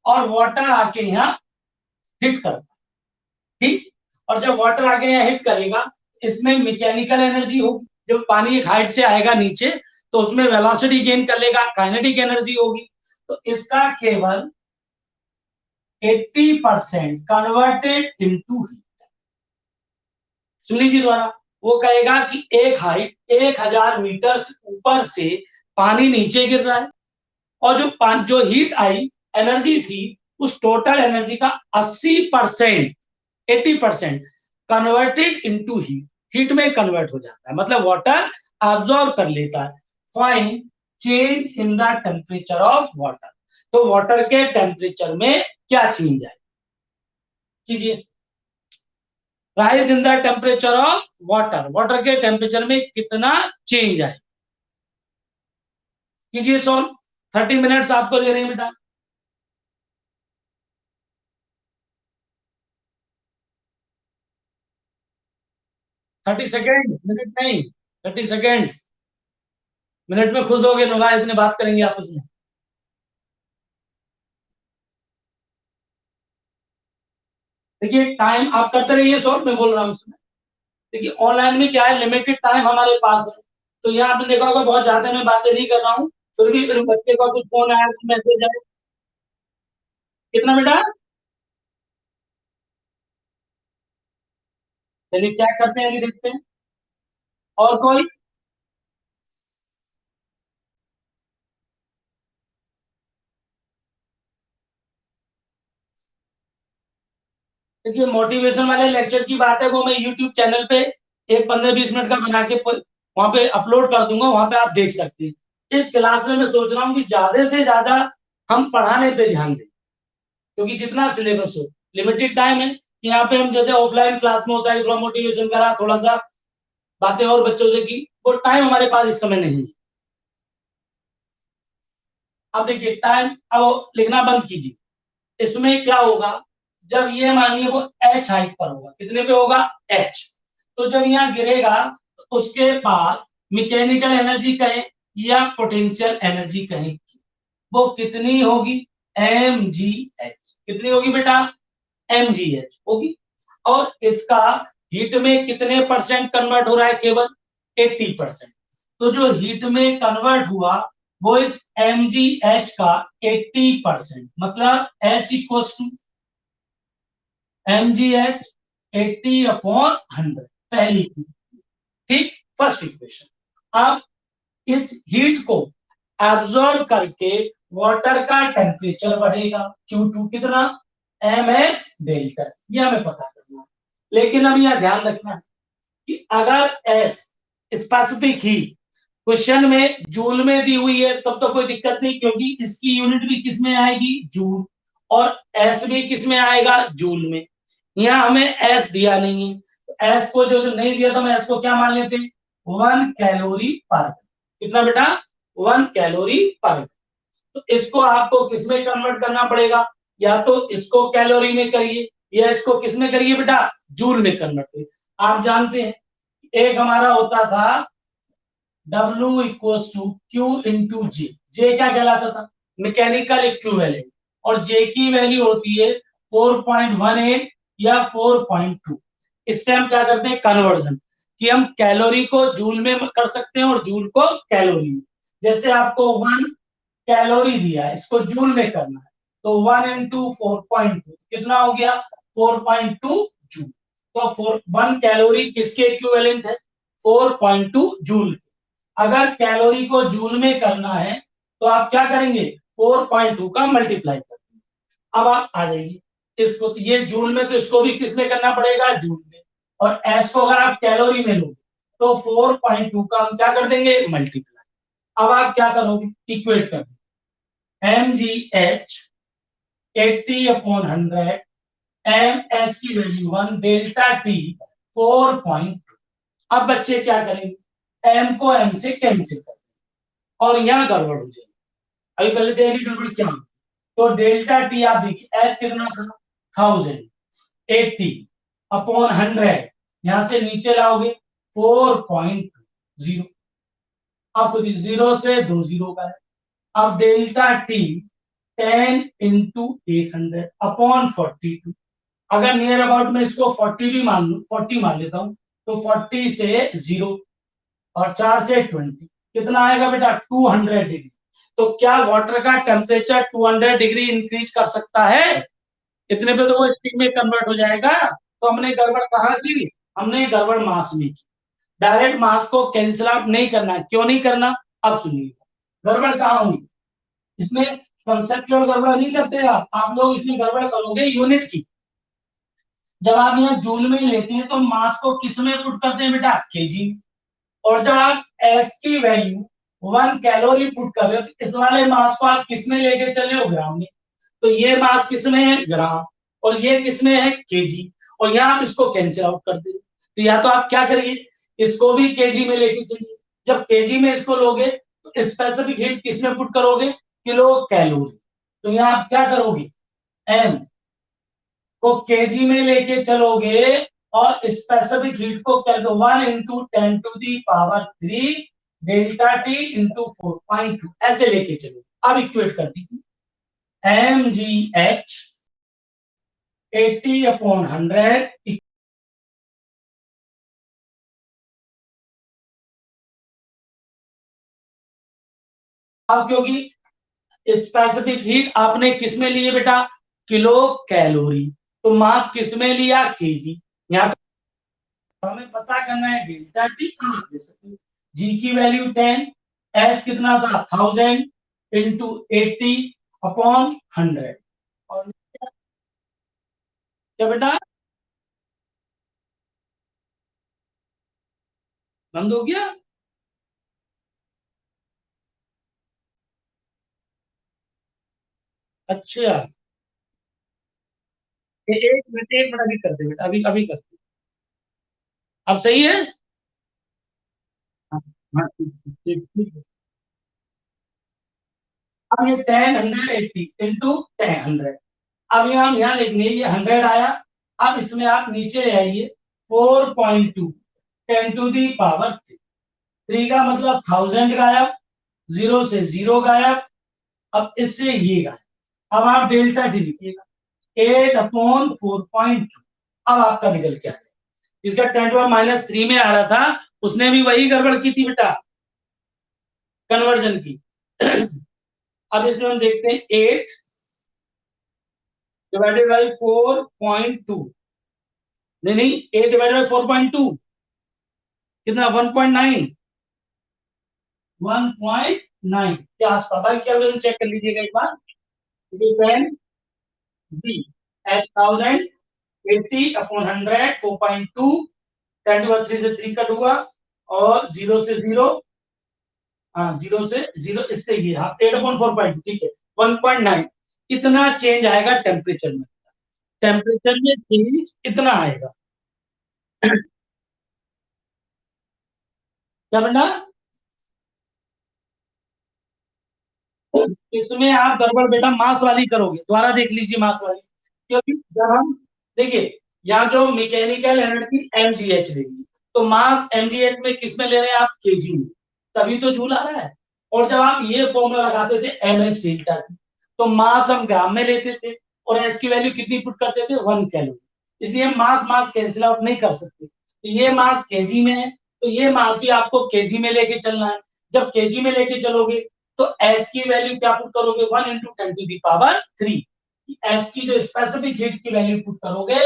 और वाटर आके यहाँ हिट करता, ठीक, और जब वाटर आके यहाँ हिट करेगा इसमें मैकेनिकल एनर्जी होगी, जब पानी एक हाइट से आएगा नीचे तो उसमें वेलोसिटी गेन कर लेगा, काइनेटिक एनर्जी होगी, तो इसका केवल 80% कन्वर्टेड इनटू हीट। सुन लीजिए द्वारा, वो कहेगा कि एक हाइट 1000 मीटर ऊपर से पानी नीचे गिर रहा है, और जो हीट आई एनर्जी थी उस टोटल एनर्जी का 80%, 80% कन्वर्टेड इनटू हीट, हीट में कन्वर्ट हो जाता है, मतलब वाटर अब्सॉर्ब कर लेता है। Find change in the temperature of water, तो वाटर के टेम्परेचर में क्या चेंज है, कीजिए। Rise in the temperature of water, water के टेम्परेचर में कितना चेंज है, कीजिए सॉल्व। 30 मिनट्स आपको ले रहे हैं बेटा। 30 सेकेंड, मिनट नहीं, 30 सेकेंड, मिनट में खुश हो गए नुरा, इतने बात करेंगे आपस में। देखिए टाइम आप करते रहिए सॉल्व, मैं बोल रहा हूँ उसमें। देखिए ऑनलाइन में क्या है, लिमिटेड टाइम हमारे पास है, तो यहाँ आपने देखा होगा बहुत ज्यादा मैं बातें नहीं कर रहा हूँ, फिर भी फिर बच्चे का कुछ फोन आया, मैसेज आया, कितना बेटा, चलिए क्या करते हैं अभी देखते हैं, और कोई, देखिए मोटिवेशन वाले लेक्चर की बात है वो मैं यूट्यूब चैनल पे एक 15-20 मिनट का बना के वहां पे अपलोड कर दूंगा, वहां पे आप देख सकते हैं। इस क्लास में मैं सोच रहा हूँ कि ज्यादा से ज्यादा हम पढ़ाने पे ध्यान दें, क्योंकि जितना सिलेबस हो, लिमिटेड टाइम है कि यहाँ पे हम जैसे ऑफलाइन क्लास में होता है थोड़ा मोटिवेशन करा, थोड़ा सा बातें और बच्चों से की, वो टाइम हमारे पास इस समय नहीं है। अब देखिए टाइम, अब लिखना बंद कीजिए, इसमें क्या होगा, जब ये मानिए वो एच हाइट पर होगा, कितने पे होगा एच, तो जब यहाँ गिरेगा तो उसके पास मैकेनिकल एनर्जी कहें या पोटेंशियल एनर्जी कहें, वो कितनी होगी, एम जी एच, कितनी होगी बेटा, एम जी एच होगी। और इसका हीट में कितने परसेंट कन्वर्ट हो रहा है, केवल 80%। तो जो हीट में कन्वर्ट हुआ वो इस MgH का 80%, मतलब H इक्वल्स टू MgH 80/100, पहली, ठीक, फर्स्ट इक्वेशन। अब इस हीट को एब्जॉर्ब करके वाटर का टेम्परेचर बढ़ेगा, Q2 कितना, ms डेल्टा, ये हमें पता करना है। लेकिन अब यह ध्यान रखना है कि अगर S स्पेसिफिक हीट क्वेश्चन में जूल में दी हुई है तब तो कोई दिक्कत नहीं, क्योंकि इसकी यूनिट भी किस में आएगी, जूल, और एस भी किस में आएगा, जूल में। यहाँ हमें एस दिया नहीं है, तो एस को जो नहीं दिया तो हम एस को क्या मान लेते हैं, 1 कैलोरी पर, कितना बेटा, 1 कैलोरी पर। तो इसको आपको किस में कन्वर्ट करना पड़ेगा, या तो इसको कैलोरी में करिए या इसको किस में करिए बेटा, जूल में कन्वर्ट करिए। आप जानते हैं एक हमारा होता था W equals to Q into J, J क्या कहलाता था, मैकेनिकल इक्विवेलेंट, और जे की वैल्यू होती है 4.18 या 4.2। इससे हम क्या करते हैं, कन्वर्जन, कि हम कैलोरी को जूल में कर सकते हैं और जूल को कैलोरी में। जैसे आपको 1 कैलोरी दिया है, इसको जूल में करना है, तो 1 इंटू 4.2 कितना हो गया, 4.2 जूल। तो 1 कैलोरी किसके इक्विवेलेंट है, 4.2 जूल। अगर कैलोरी को जूल में करना है तो आप क्या करेंगे, 4.2 का मल्टीप्लाई करेंगे। अब आप आ जाइए इसको, तो ये जूल में, तो इसको भी किस में करना पड़ेगा, जूल में, और एस को अगर आप कैलोरी में लोगे तो 4.2 का हम क्या कर देंगे, मल्टीप्लाई। अब आप क्या करोगे, इक्वेट कर MgH 80/100, MS की वैल्यू 1, डेल्टा T 4.2। अब बच्चे क्या करेंगे, M को M से कैंसिल कर, और यहाँ गड़बड़ हो जाएगी। अभी पहले देखिए गड़बड़ क्या, तो डेल्टा टी आप देखिए, एच कितना था, 1080/100, यहां से नीचे लाओगे 4.0, आपको 0 से 2 जीरो का है। अब डेल्टा टी 10 × 800/42, अगर नियर अबाउट में इसको 40 भी मान लू, 40 मान लेता हूं, तो 40 से 0 और 4 से 20, कितना आएगा बेटा, 200 डिग्री। तो क्या वाटर का टेम्परेचर 200 डिग्री इंक्रीज कर सकता है, इतने पे तो वो स्टीम में कन्वर्ट हो जाएगा। तो हमने गड़बड़ कहाँ की, हमने गड़बड़ मास में की। डायरेक्ट मास को कैंसिल आउट नहीं करना, क्यों नहीं करना, अब सुनिए गड़बड़ कहाँ हुई इसमें। कंसेप्चुअल गड़बड़ नहीं करते आप लोग इसमें गड़बड़ करोगे यूनिट की। जब आप यहाँ जूल में लेते हैं तो मास को किस में पुट करते हैं बेटा, केजी, और जब आप एस की वैल्यू 1 कैलोरी पुट कर रहे हो तो इस वाले मास को आप किस में लेके चले हो, ग्राम में। तो ये मास किस में है, ग्राम, और ये किस में है, केजी, और यहाँ आप इसको कैंसिल आउट कर दे। तो या तो आप क्या करिए, इसको भी केजी में लेके चलिए, जब केजी में इसको लोगे तो स्पेसिफिक हीट किस में पुट करोगे, किलो कैलोरी। तो यहाँ आप क्या करोगे, एम को केजी में लेके चलोगे और स्पेसिफिक हीट को क्या, 1 × 10⁻³ डेल्टा टी इंटू 4.2 ऐसे लेके चलो। अब इक्वेट कर दीजिए, MgH 80/100, अब क्योंकि स्पेसिफिक हीट आपने किस में लिए बेटा, किलो कैलोरी, तो मास किस में लिया, केजी। यहाँ तो हमें पता करना है डेल्टा टी, जी की वैल्यू 10, एच कितना था, 1000 × 80/100, और क्या बेटा, बंद हो गया, अच्छा, एक मिनट अभी कर दे बेटा, अभी अभी कर दे, अब सही है, हाँ हाँ, ठीक है। अब ये 10 180 × 10 100, अब यहाँ लिखने ये 100 आया। अब इसमें आप नीचे ले आइए 4.2, 10⁻³ का मतलब 1000 गायब, 0 से 0 गायब, अब इससे ये गायब। अब आप डेल्टा टी लिखिएगा 8/4.2, अब आपका निकल के आया, जिसका 10⁻³ में आ रहा था उसने भी वही गड़बड़ की थी बेटा, कन्वर्जन की। अब इसमें हम देखते हैं 8 डिवाइडेड बाई 4.2, नहीं 8 डिवाइडेड बाई 4.2 कितना, 1.9, 1.9 के आसपास। भाई कैलकुलेशन चेक कर लीजिएगा एक बार। 10 बी एच 1080/100 4.2, 10⁻³ से 3 कट हुआ और 0 से 0, हाँ 0 से 0, इससे ये हाँ 8/4.2, ठीक है 1.9, इतना चेंज आएगा टेम्परेचर में, टेम्परेचर में चेंज इतना आएगा। क्या बेटा, इसमें आप गड़बड़ बेटा मास वाली करोगे, दोबारा देख लीजिए मास वाली, क्योंकि जब हम देखिए यहाँ जो मैकेनिकल एनर्जी mgh देगी, तो मास mgh में किस में ले रहे हैं आप, केजी में, तभी तो जूल आ रहा है। और जब आप ये फॉर्मूला लगाते थे ms डेल्टा की, तो मास हम ग्राम में लेते थे और एस की वैल्यू कितनी पुट करते थे, 1 कैलोरी, इसलिए मास मास कैंसिल आउट नहीं कर सकते, तो ये मास केजी में है, तो ये मास भी आपको केजी में लेके चलना है। जब केजी में लेके चलोगे तो एस की वैल्यू क्या पुट करोगे, 1 × 10⁻³ एस की जो स्पेसिफिक हीट की वैल्यू पुट करोगे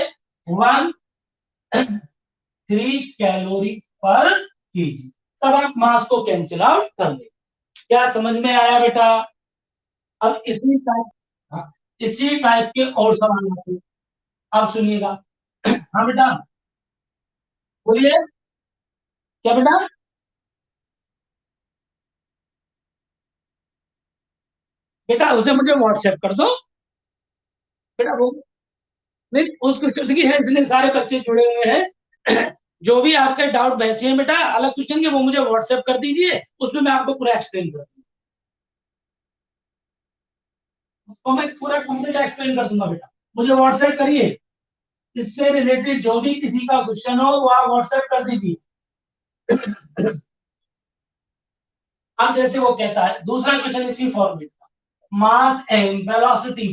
13 कैलोरी पर केजी, तब आप मास को कैंसिल आउट कर ले। क्या समझ में आया बेटा? अब इसी टाइप, हाँ, इसी टाइप के और सवाल आते हैं, आप सुनिएगा। हाँ बेटा बोलिए, क्या बेटा? बेटा उसे मुझे व्हाट्सएप कर दो बेटा, वो नहीं उस क्वेश्चन की है, इतने सारे बच्चे जुड़े हुए हैं। जो भी आपके डाउट वैसे हैं बेटा अलग क्वेश्चन के, वो मुझे व्हाट्सएप कर दीजिए, उसमें मैं आपको पूरा एक्सप्लेन कर दूंगा, उसको मैं पूरा कंप्लीट एक्सप्लेन कर दूंगा बेटा, मुझे व्हाट्सएप करिए, इससे रिलेटेड जो भी किसी का क्वेश्चन हो वो आप व्हाट्सएप कर दीजिए। अब जैसे वो कहता है दूसरा क्वेश्चन इसी फॉर्मेट का, मास एंड वेलोसिटी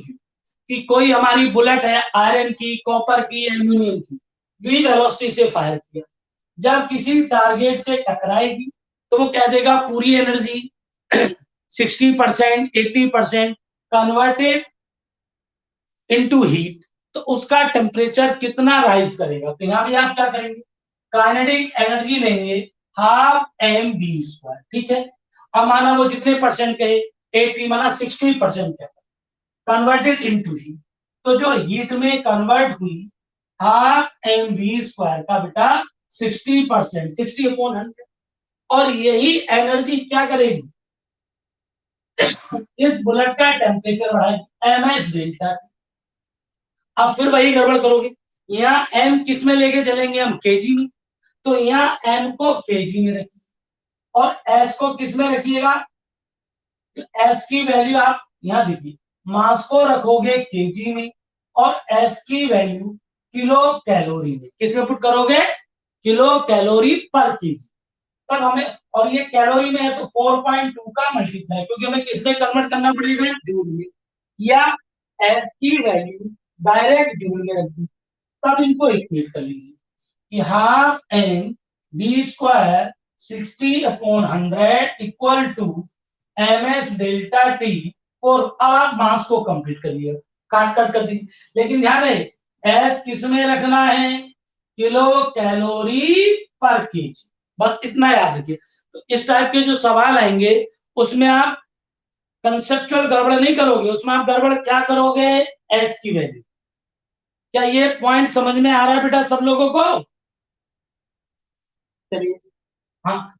कि कोई हमारी बुलेट है आयरन की, कॉपर की, एल्यूमिनियम की, वी वेलोसिटी से फायर किया, जब किसी टारगेट से टकराएगी तो वो कह देगा पूरी एनर्जी 60%, 80% कन्वर्टेड इनटू हीट, तो उसका टेम्परेचर कितना राइज करेगा, तो यहां भी आप क्या करेंगे, काइनेटिक एनर्जी लेंगे 12 mv², ठीक है। अब माना वो जितने परसेंट कहे, 80 माना 60% कहे, कन्वर्टेड इनटू हीट, तो जो हीट में कन्वर्ट हुई 12 mv² का बेटा 60%, 60/100, और यही एनर्जी क्या करेगी, इस बुलेट का टेम्परेचर बढ़ाएगी ms डेल्टा। अब फिर वही गड़बड़ करोगे, यहाँ m किस में लेके चलेंगे हम, केजी में, तो यहाँ m को केजी में रखिए और s को किस में रखिएगा, तो s की वैल्यू आप यहाँ देखिए, मास को रखोगे केजी में और s की वैल्यू किलो कैलोरी में, किस में पुट करोगे, किलो कैलोरी पर केजी, तब हमें, और ये कैलोरी में है तो 4.2 का मल्टीप्लाई, क्योंकि हमें किस में कन्वर्ट करना पड़ेगा, जूल में, या एस की वैल्यू डायरेक्ट जूल में रख दी, तब इनको इक्वेट कर लीजिए कि 12 m v² 60/100 equal to ms delta T for, अब आप मास को कंप्लीट कर लिया, काट काट कर दीजिए, लेकिन ध्यान रहे एस किस में रखना है, किलो कैलोरी पर केजी, बस इतना याद रखिए। तो इस टाइप के जो सवाल आएंगे उसमें आप कंसेप्चुअल गड़बड़ नहीं करोगे, उसमें आप गड़बड़ क्या करोगे, एस की वैल्यू। क्या ये पॉइंट समझ में आ रहा है बेटा सब लोगों को? चलिए, हाँ,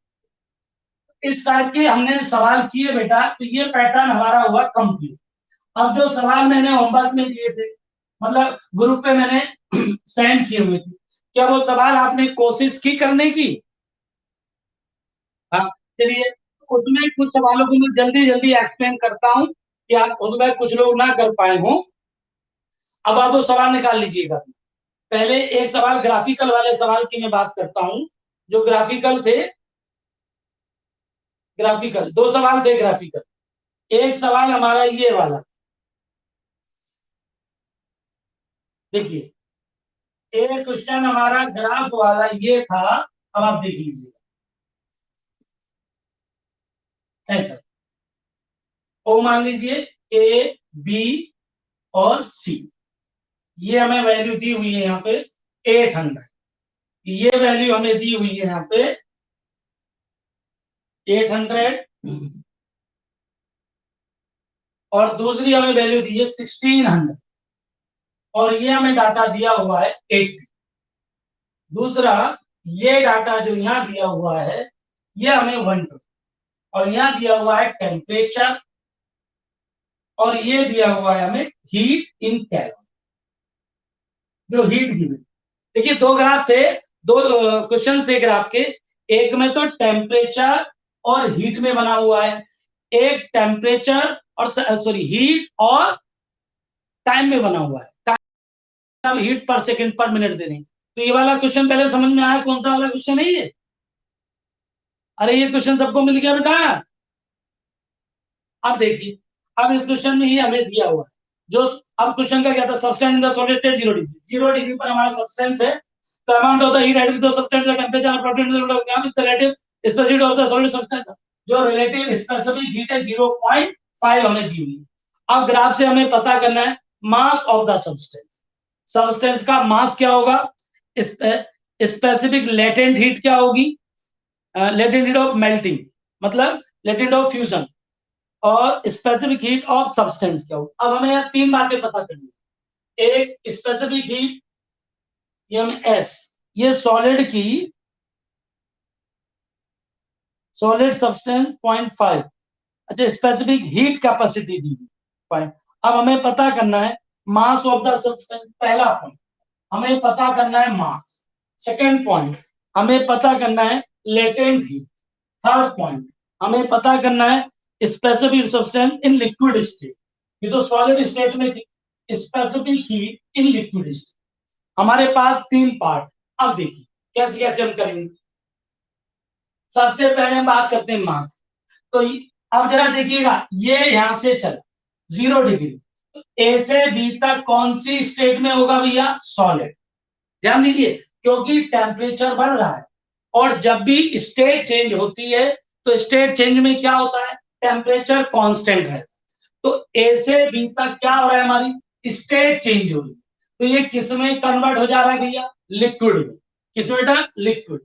इस टाइप के हमने सवाल किए बेटा, तो ये पैटर्न हमारा हुआ कंप्लीट। अब जो सवाल मैंने होमवर्क में दिए थे, मतलब ग्रुप पे मैंने सेंड किए हुए थे, क्या वो सवाल आपने कोशिश की करने की? हाँ, चलिए, उसमें कुछ सवालों को मैं जल्दी जल्दी एक्सप्लेन करता हूँ कि आप उसमें कुछ लोग ना कर पाए हों। अब आप वो सवाल निकाल लीजिएगा। पहले एक सवाल ग्राफिकल वाले सवाल की मैं बात करता हूँ, जो ग्राफिकल थे, ग्राफिकल दो सवाल थे ग्राफिकल। एक सवाल हमारा ये वाला, देखिए एक क्वेश्चन हमारा ग्राफ वाला ये था, अब आप देख लीजिए ऐसा। ओ मान लीजिए ए बी और सी, ये हमें वैल्यू दी हुई है यहाँ पे 800, ये वैल्यू हमें दी हुई है यहाँ पे 800, और दूसरी हमें वैल्यू दी है 1600, और ये हमें डाटा दिया हुआ है 80। दूसरा ये डाटा जो यहाँ दिया हुआ है ये हमें 120, और यहाँ दिया हुआ है टेम्परेचर, और ये दिया हुआ है हमें हीट इन कैलोरी, जो हीट गिवन। देखिए दो ग्राफ थे, दो क्वेश्चन थे ग्राफ के, एक में तो टेम्परेचर और हीट में बना हुआ है, एक टेम्परेचर और सॉरी हीट और टाइम में बना हुआ है, टाइम हीट पर सेकंड पर मिनट दे रहे हैं। तो ये वाला क्वेश्चन पहले समझ में आया कौन सा वाला क्वेश्चन है ये? अरे ये क्वेश्चन सबको मिल गया बेटा। अब देखिए, अब इस क्वेश्चन में ही हमें दिया हुआ है जो, अब क्वेश्चन का क्या था, substance in the solid state 0 degree, 0 degree पर हमारा सब्सटेंस है, तो amount of the heat added to the substance the temperature of the relative specific of the solid substance, जो रिलेटिव स्पेसिफिक हीट है 0.5 हमें दी हुई है। अब ग्राफ से हमें पता करना है mass of the substance, substance का मास क्या होगा, स्पेसिफिक लेटेंट हीट क्या होगी, लेटेंट हीट ऑफ मेल्टिंग, मतलब लेटेंट ऑफ फ्यूजन, और स्पेसिफिक हीट ऑफ सब्सटेंस क्या हो। अब हमें यहाँ तीन बातें पता करनी है, एक स्पेसिफिक हीट, ये हम एस, ये सॉलिड की सॉलिड सब्सटेंस 0.5, अच्छा specific heat capacity the point. अब हमें पता करना है मास ऑफ द सब्सटेंस, पहला पॉइंट हमें पता करना है मास, सेकेंड पॉइंट हमें पता करना है लेटेंट हीट, थर्ड पॉइंट हमें पता करना है specific substance in liquid state, ये तो सॉलिड स्टेट में थी, specific heat in liquid state. हमारे पास तीन पार्ट, अब देखिए कैसे कैसे हम करेंगे। सबसे पहले हम बात करते हैं मास, तो अब जरा देखिएगा ये यहां से चला 0 डिग्री, तो ए से बी तक कौन सी स्टेट में होगा भैया, सॉलिड। ध्यान दीजिए क्योंकि टेम्परेचर बढ़ रहा है, और जब भी स्टेट चेंज होती है तो स्टेट चेंज में क्या होता है, टेम्परेचर कांस्टेंट है। तो ए से बी तक क्या हो रहा है, हमारी स्टेट चेंज हो रही है, तो ये किस में कन्वर्ट हो जा रहा है भैया, लिक्विड में। किस में बेटा, लिक्विड।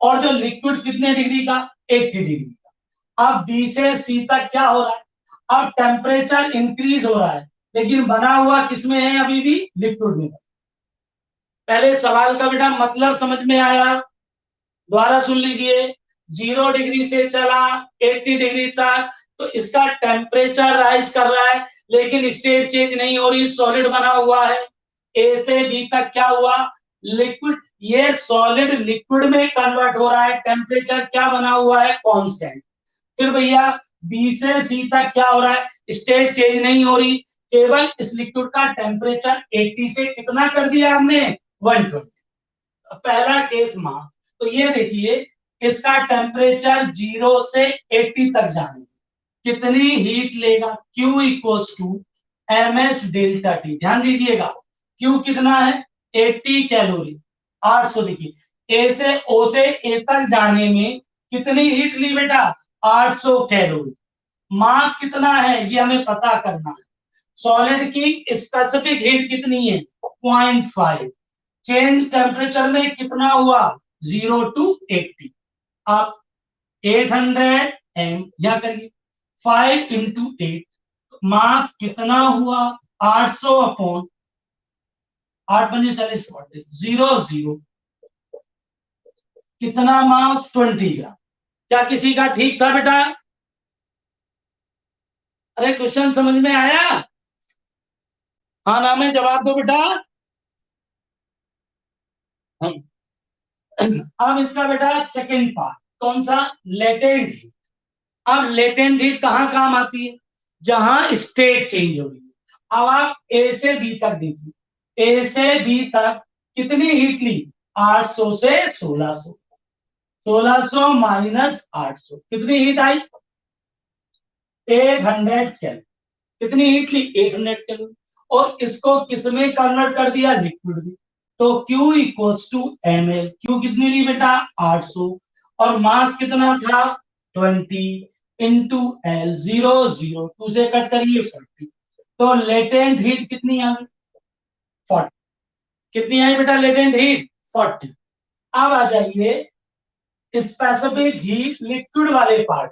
और जो लिक्विड कितने डिग्री का, 80 डिग्री का। अब बी से सी तक क्या हो रहा है, अब टेम्परेचर इंक्रीज हो रहा है, लेकिन बना हुआ किसमें है, अभी भी लिक्विड में। पहले सवाल का बेटा मतलब समझ में आया, दोबारा सुन लीजिए। 0 डिग्री से चला 80 डिग्री तक, तो इसका टेम्परेचर राइज कर रहा है, लेकिन स्टेट चेंज नहीं हो रही, सॉलिड बना हुआ है। ए से बी तक क्या हुआ, लिक्विड, ये सॉलिड लिक्विड में कन्वर्ट हो रहा है, टेम्परेचर क्या बना हुआ है, कांस्टेंट। फिर भैया बी से सी तक क्या हो रहा है, स्टेट चेंज नहीं हो रही, केवल इस लिक्विड का टेम्परेचर 80 से कितना कर दिया हमने, 120। पहला केस मास, तो ये देखिए इसका टेम्परेचर 0 से 80 तक जाने कितनी हीट लेगा, Q equals to m S delta T. ध्यान दीजिएगा Q कितना है, 80 कैलोरी, 800। देखिए ए से ओ से ए तक जाने में कितनी हीट ली बेटा, 800 कैलोरी। मास कितना है ये हमें पता करना है, सॉलिड की स्पेसिफिक हीट कितनी है, 0.5, चेंज टेम्परेचर में कितना हुआ, 0 to 80। आप 800 एम या करिए 5 इंटू 8, मास कितना हुआ, 800 अपॉन 8×40 0 0, कितना मास, 20 ग्राम। क्या किसी का ठीक था बेटा? अरे क्वेश्चन समझ में आया? हाँ ना में जवाब दो बेटा। हम अब इसका बेटा सेकंड पार्ट कौन सा, लेटेंट हीट। अब लेटेंट हीट कहां काम आती है, जहां स्टेट चेंज हो रही है। अब आप ए से बी तक देखिए, ए से बी तक कितनी हीट ली, 800 से 1600, 1600 माइनस 800 कितनी हीट आई, 800 कैलोरी। कितनी हीट ली, 800 कैलोरी, और इसको किसमें कन्वर्ट कर दिया, लिक्विड में। तो Q equals to ml। Q कितनी ली बेटा 800 और मास कितना था 20 इंटू एल 002 से कट करिए 40। तो लेटेंट हीट कितनी आई 40। कितनी आई बेटा लेटेंट हीट 40। अब आ जाइए स्पेसिफिक हीट लिक्विड वाले पार्ट।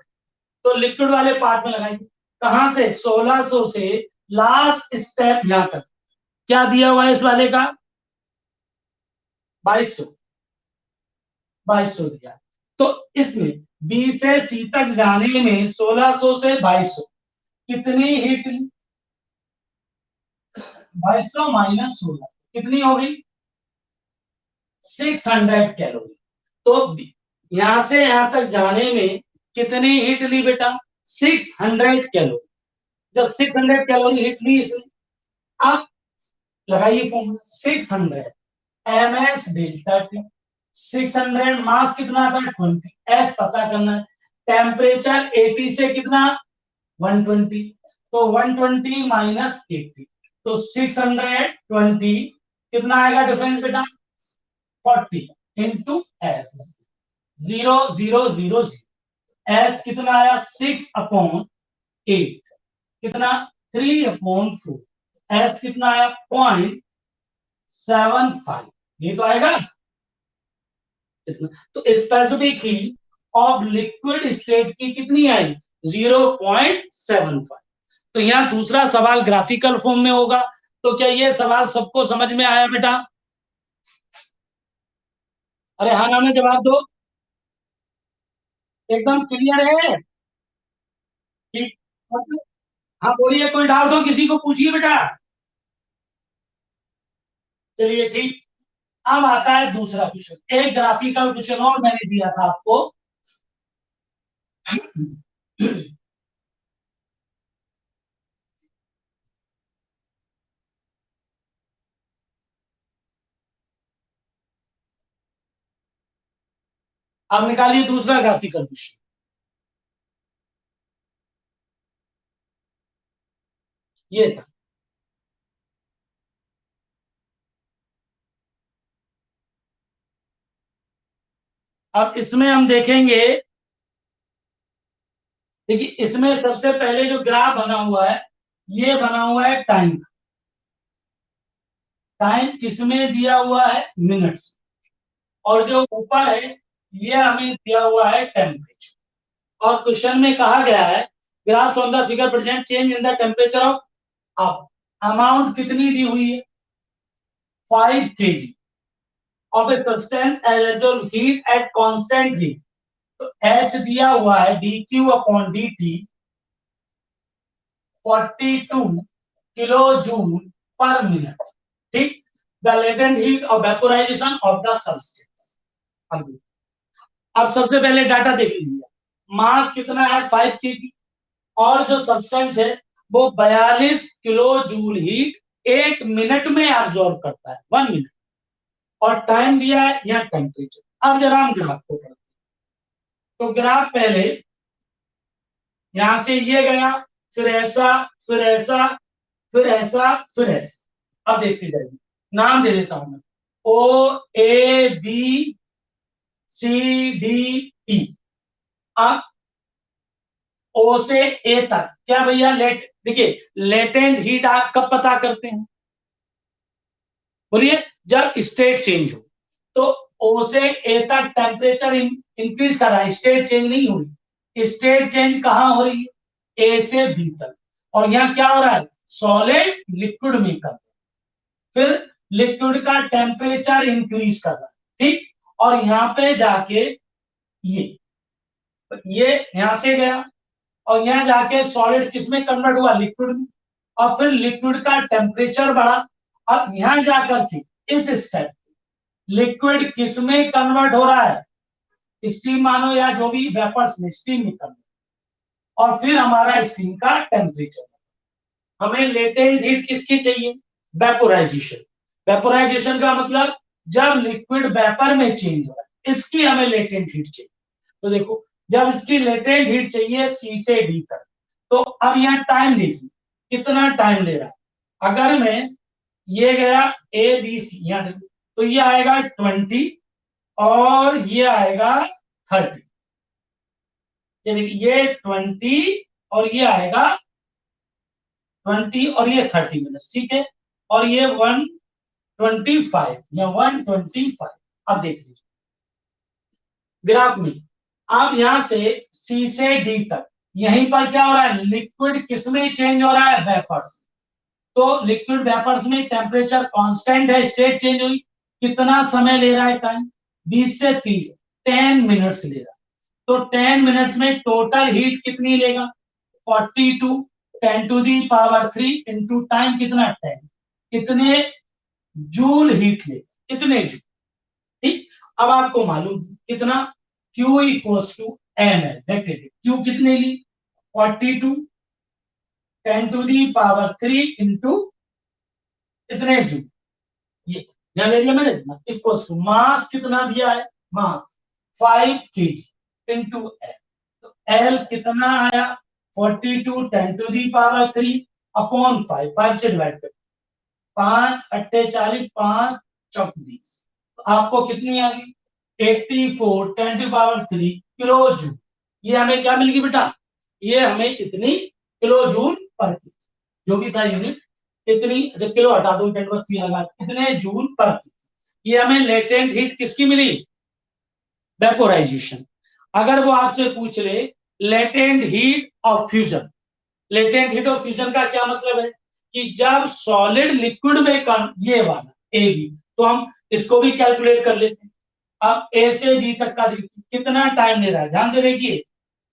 तो लिक्विड वाले पार्ट में लगाएंगे कहां से 1600 से लास्ट स्टेप यहां तक क्या दिया हुआ है इस वाले का 2200। 2200 दिया। तो इसमें बी से सी तक जाने में 1600 से 2200 कितनी हीट 2200 माइनस 16 कितनी होगी 600 कैलोरी। तो यहां से यहां तक जाने में कितनी हीट ली बेटा 600 कैलोरी। जब 600 कैलोरी हीट ली इसने अब लगाइए formula 600 m S delta T. 600 mass कितना था 20 एस पता करना है। टेम्परेचर 80 से कितना 120 तो 120 माइनस 80 तो 620 कितना आएगा डिफरेंस बेटा 40 इंटू एस 0000 एस कितना आया 6/8 कितना 3/4 एस कितना आया 0.75 ये तो आएगा इसमें। तो specific heat of liquid state की कितनी आई 0.75। तो यहां दूसरा सवाल ग्राफिकल फॉर्म में होगा। तो क्या ये सवाल सबको समझ में आया बेटा अरे हाँ ना में जवाब दो एकदम क्लियर है ठीक। हाँ बोलिए कोई डाउट हो किसी को पूछिए बेटा चलिए ठीक। अब आता है दूसरा क्वेश्चन एक ग्राफिकल क्वेश्चन और मैंने दिया था आपको अब निकालिए दूसरा ग्राफिकल क्वेश्चन ये था। अब इसमें हम देखेंगे देखिए इसमें सबसे पहले जो ग्राफ बना हुआ है ये बना हुआ है टाइम। टाइम किसमें दिया हुआ है मिनट्स और जो ऊपर है ये हमें दिया हुआ है टेम्परेचर। और क्वेश्चन में कहा गया है graphs on the figure present change in the temperature of अब अमाउंट कितनी दी हुई है 5 kg ऑफ ए सब्सटेंस जो हीट एट कांस्टेंट हीट। तो एच दिया हुआ है D Q upon D T 42 kilo joule per minute ठीक। The latent heat of vaporisation of the substance. अब सबसे पहले डाटा देख लीजिए मास कितना है 5 kg और जो सब्सटेंस है वो 42 किलो जूल हीट 1 मिनट में एब्जॉर्ब करता है 1 मिनट। और टाइम दिया है यहाँ टेम्परेचर। अब जरा हम ग्राफ को पढ़ते तो ग्राफ पहले यहां से ये गया फिर ऐसा फिर ऐसा फिर ऐसा फिर ऐसा। अब देखते जाइए नाम दे देता हूं मैं ओ A B C D E. अब ओ से ए तक क्या भैया लेट देखिए लेटेंट हीट आप कब पता करते हैं बोलिए जब स्टेट चेंज हो। तो ओ से ए तक टेम्परेचर इंक्रीज कर रहा है स्टेट चेंज नहीं हो रही। स्टेट चेंज कहां हो रही है ए से बी तक। और यहाँ क्या हो रहा है सॉलिड लिक्विड में कर फिर लिक्विड का टेम्परेचर इंक्रीज कर रहा है ठीक। और यहाँ पे जाके ये ये यहां से गया और यहाँ जाके सॉलिड किस में कन्वर्ट हुआ लिक्विड में। और फिर लिक्विड का टेम्परेचर बढ़ा। अब यहां जाकर के इस स्टेप लिक्विड किस में कन्वर्ट हो रहा है स्टीम मानो या जो भी वेपर्स में स्टीम में कन्वर्ट। और फिर हमारा स्टीम का टेम्परेचर हमें लेटेंट हीट किसकी चाहिए वेपोराइजेशन। वेपोराइजेशन का मतलब जब लिक्विड वेपर में चेंज हो रहा है इसकी हमें लेटेंट हीट चाहिए। तो देखो जब इसकी लेटेंट हीट चाहिए सी से डी तक। तो अब यहाँ टाइम देखिए कितना टाइम ले रहा है। अगर मैं ये गया ए बी सी यहाँ देखो तो ये आएगा 20 और ये आएगा 30। ये देखिए, ये 20 और ये आएगा 20 और ये 30 मिनट्स, ठीक है। और ये 125 या 125। अब देख लीजिए ग्राफ में, अब यहां से सी से डी तक यहीं पर क्या हो रहा है, लिक्विड किसमें चेंज हो रहा है, वेपर्स। तो लिक्विड वेपर्स में टेम्परेचर कांस्टेंट है, स्टेट चेंज हुई, कितना समय ले रहा है टाइम, 20 से 30, 10 मिनट्स ले रहा है। तो 10 मिनट्स में टोटल हीट कितनी लेगा, 42 10⁻³ इंटू टाइम कितना, 10, कितने जूल हीट लेगा, कितने जूल। ठीक, अब आपको मालूम कितना, Q equals to ml। Q कितने ली, 42 10⁻³ इंटू कितने जूल, ये ध्यान दे दिया मैंने, इक्वल्स टू मास कितना दिया है, मास 5 kg इंटू एल। तो एल कितना आया, 42 10⁻³ अपॉन 5, 5 से डिवाइड कर, 5 अट्ठे 40, 5 चौक 20, तो आपको कितनी आ गई, 84 10⁻³ किलो जूल। ये हमें क्या मिल गई बेटा, ये हमें इतनी किलो जूल पर केजी, जो भी था यूनिट इतनी, जब किलो हटा दो 10⁻³ लगा, कितने जूल पर केजी। ये हमें लेटेंट हीट किसकी मिली, वेपोराइजेशन। अगर वो आपसे पूछ ले latent heat of fusion, latent heat of fusion का क्या मतलब है कि जब सॉलिड लिक्विड में ये वाला ए बी, तो हम इसको भी कैलकुलेट कर लेते हैं। अब ए से बी तक का देखिए कितना टाइम ले रहा है, ध्यान से देखिए,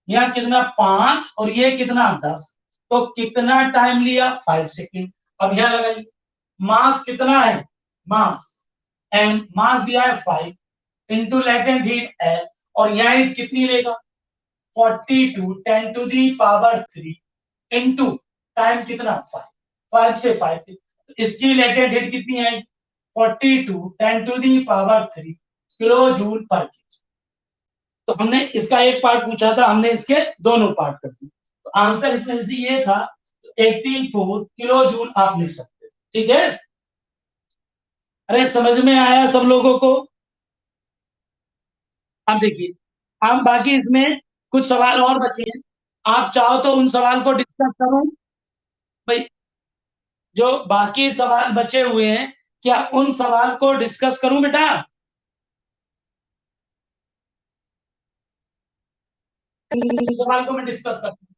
यहाँ कितना 5 और ये कितना 10, तो कितना टाइम लिया, 5 सेकेंड। अब यहाँ लगाइए, मास कितना है, मास एम, मास दिया है 5 इंटू लेटेंट हीट एल, और यहाँ हीट कितनी लेगा, 42 10⁻³ इंटू टाइम कितना 5, 5 से 5, इसकी लेटेंट हीट कितनी आई, 42 10⁻³ किलो जूल पर केजी। तो हमने इसका एक पार्ट पूछा था, हमने इसके दोनों पार्ट कर दिए, तो आंसर इसमें से ये था, 84 किलो जूल आप लिख सकते, ठीक है। अरे समझ में आया सब लोगों को। अब देखिए, हम बाकी इसमें कुछ सवाल और बचे हैं, आप चाहो तो उन सवाल को डिस्कस करूं भाई, जो बाकी सवाल बचे हुए हैं, क्या उन सवाल को डिस्कस करूं बेटा, सवाल को मैं डिस्कस करता हूं।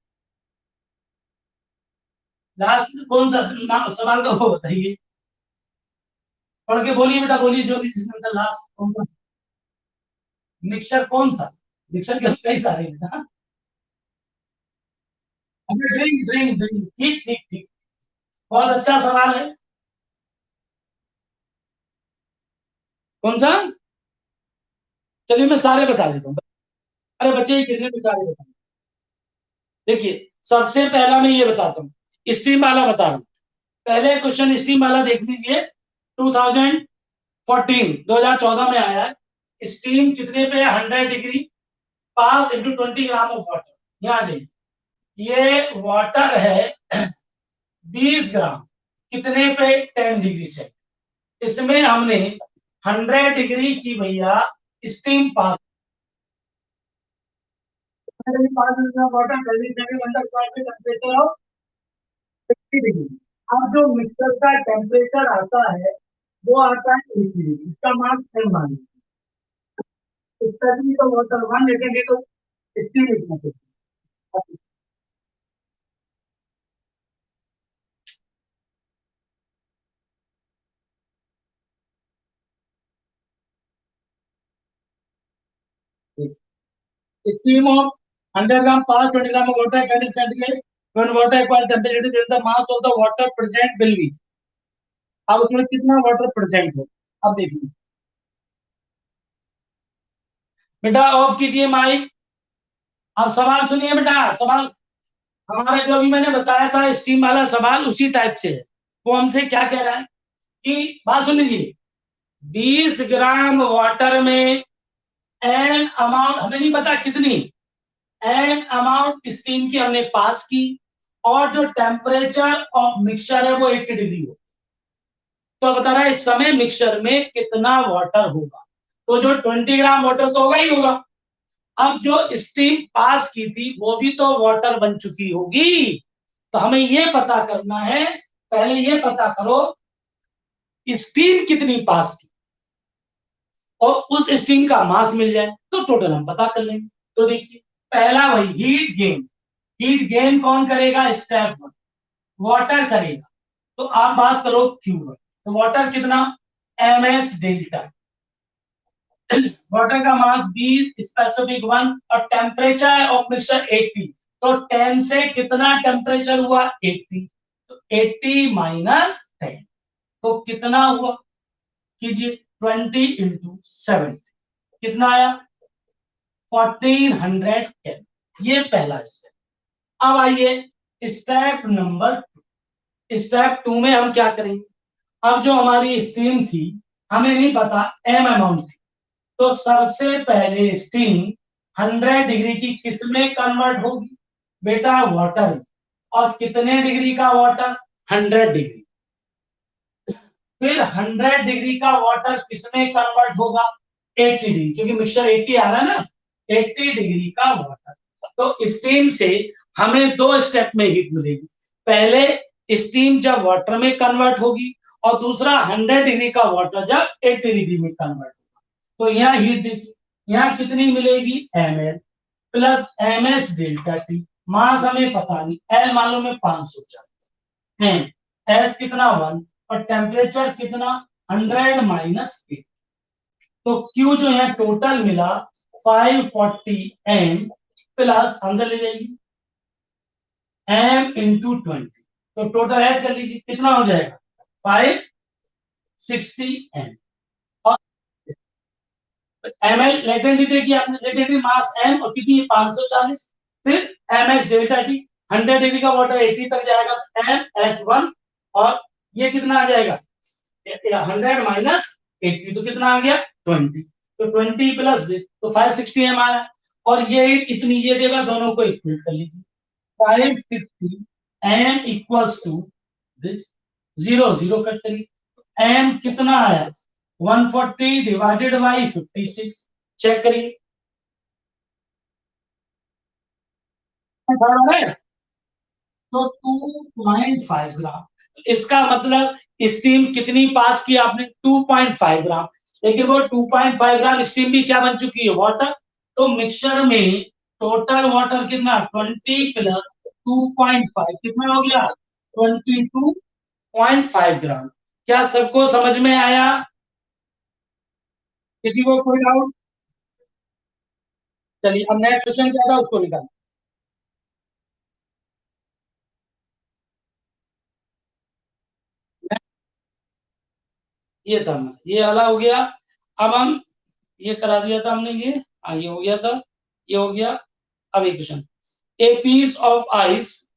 लास्ट कौन सा सवाल का वो बताइए, पढ़ के बोलिए बेटा, बोलिए जो भी लास्ट कौन सा, मिक्सचर कौन सा, मिक्सचर के कई सारे बेटा, ड्रिंक ड्रिंक ड्रिंक, ठीक ठीक ठीक, बहुत अच्छा सवाल है। कौन सा, चलिए मैं सारे बता देता हूँ। अरे बच्चे ये कितने सारे बता, देखिए सबसे पहला मैं ये बताता हूँ, स्टीम वाला बता रहा हूँ। पहले क्वेश्चन स्टीम वाला देख लीजिए, 2014 में आया है। स्टीम कितने पे, 100 degree pass into 20 gram of water. यहाँ जाइए, ये वाटर है 20 ग्राम, कितने पे, 10 डिग्री से, इसमें हमने 100 डिग्री की भैया steam pass, water temperature of 60 degree. अब जो मिक्सर का टेम्परेचर आता है वो आता है 80 डिग्री, इसका मान 10 मान, इसका भी तो वाटर 1 लिखेंगे तो 80 लिखना चाहिए। Steam of 100 gram pass 20 gram of water can centigrade. When water acquires temperature, then the mass of the water present will be. अब उसमें कितना वाटर प्रेजेंट है, अब देखिए बेटा, ऑफ कीजिए माइक। अब सवाल सुनिए बेटा, सवाल हमारा जो अभी मैंने बताया था स्टीम वाला सवाल उसी टाइप से है। वो हमसे क्या कह रहा है कि बात सुन लीजिए, 20 ग्राम वाटर में एन अमाउंट, हमें नहीं पता कितनी, एन अमाउंट स्टीम की हमने पास की, और जो टेम्परेचर ऑफ मिक्सचर है वो 80 डिग्री हो। तो बता रहा है इस समय मिक्सचर में कितना वाटर होगा, तो जो 20 ग्राम वाटर तो होगा ही होगा। अब जो स्टीम पास की थी वो भी तो वाटर बन चुकी होगी, तो हमें ये पता करना है, पहले ये पता करो स्टीम कितनी पास की और उस स्टीम का मास मिल जाए तो टोटल हम पता कर लेंगे। तो देखिए पहला वही हीट गेन, हीट गेन कौन करेगा, स्टेप वन वाटर करेगा। तो आप बात करो Q1, तो वाटर कितना ms डेल्टा, वाटर का मास 20, स्पेसिफिक 1 और टेम्परेचर ऑफ मिक्सचर 80, तो 10 से कितना टेम्परेचर हुआ 80, तो 80 माइनस 10 तो कितना हुआ कीजिए 20 इंटू 7 कितना आया 1400 केल्विन। ये पहला स्टेप। अब आइए स्टेप नंबर 2। स्टेप 2 में हम क्या करेंगे, अब जो हमारी स्टीम थी हमें नहीं पता एम अमाउंट थी, तो सबसे पहले स्टीम 100 डिग्री की किस में कन्वर्ट होगी, बेटा वाटर। और कितने डिग्री का वाटर 100 डिग्री, फिर 100 डिग्री का वाटर किस में कन्वर्ट होगा 80 डिग्री, क्योंकि मिक्सचर 80 आ रहा है ना, 80 डिग्री का वाटर। तो स्टीम से हमें दो स्टेप में हीट मिलेगी, पहले स्टीम जब वाटर में कन्वर्ट होगी और दूसरा 100 डिग्री का वाटर जब 80 डिग्री में कन्वर्ट होगा। तो यहाँ हीट देखिए, यहाँ कितनी मिलेगी ml plus ms delta T, mass हमें पता नहीं, एल मालूम है 540, एम एस कितना 1 और टेम्परेचर कितना 100 माइनस 8, तो Q जो है टोटल मिला 540 m प्लस अंदर ले जाएगी m इंटू 20, तो टोटल ऐड कर लीजिए कितना हो जाएगा 560 m। और ml लेटेंट देखिए आपने, लेटेंट मास m और कितनी 540, फिर ms डेल्टा टी 100 डिग्री का वाटर 80 तक जाएगा तो ms1 और ये कितना आ जाएगा 100 माइनस 80 तो कितना आ गया 20, तो 20 प्लस तो 560 एम आ रहा है। और ये इतनी ये देगा, दोनों को इक्वल कर लीजिए 550 m equals to this, zero zero cut करिए, एम कितना आया 140 डिवाइडेड बाई 56, चेक करिए बराबर है, तो 2.5 ग्राम। इसका मतलब स्टीम कितनी पास की आपने 2.5 ग्राम, लेकिन वो 2.5 ग्राम स्टीम भी क्या बन चुकी है वाटर, तो मिक्सचर में टोटल वाटर कितना 20 प्लस 2.5 कितना हो गया 22.5 ग्राम। क्या सबको समझ में आया, किसी को कोई डाउट? चलिए अब नेक्स्ट क्वेश्चन क्या था उसको निकाल। ये था ये वाला हो गया। अब हम ये करा दिया था हमने, ये हो गया था, ये हो गया। अब एक question, a piece of ice,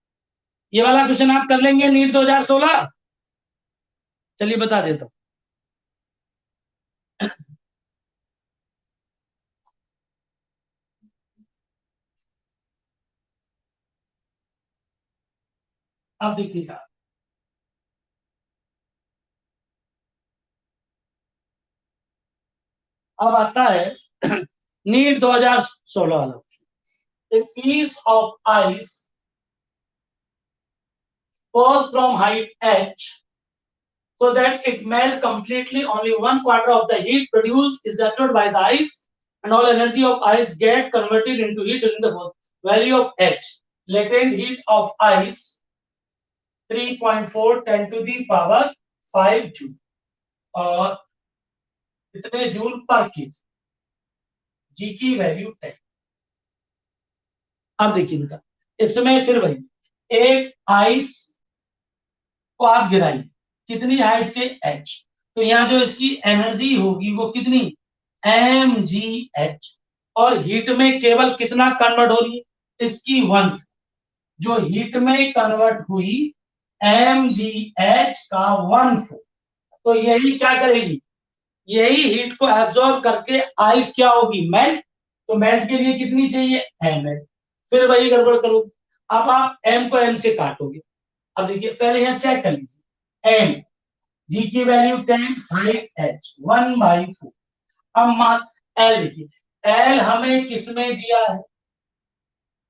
ये वाला क्वेश्चन आप कर लेंगे नीट 2016, चलिए बता देता हूँ। अब देखिएगा, अब आता है नीट 2016 वाला, a piece of ice falls from height h so that it melt completely, only 1/4 of the heat produced is absorbed by the ice and all energy of ice get converted into heat during the value of h, latent heat of ice 3.4 10 to the power 5 joule, और कितने joule पर KG, जी की value 10। अब देखिए बेटा, इसमें फिर वही एक आइस को आप गिराइए कितनी हाइट से h, तो यहाँ जो इसकी एनर्जी होगी वो कितनी mgh, और हीट में केवल कितना कन्वर्ट हो रही है इसकी 1, जो हीट में कन्वर्ट हुई mgh का 1/4, तो यही क्या करेगी, यही हीट को एब्जॉर्ब करके आइस क्या होगी मेल्ट, तो मेल्ट के लिए कितनी चाहिए ml, फिर वही गड़बड़ करो, अब आप m को m से काटोगे। अब देखिए पहले यहाँ चेक कर लीजिए m जी की वैल्यू 10, हाइट h 1/4। अब मास एल देखिए, एल हमें किसमें दिया है,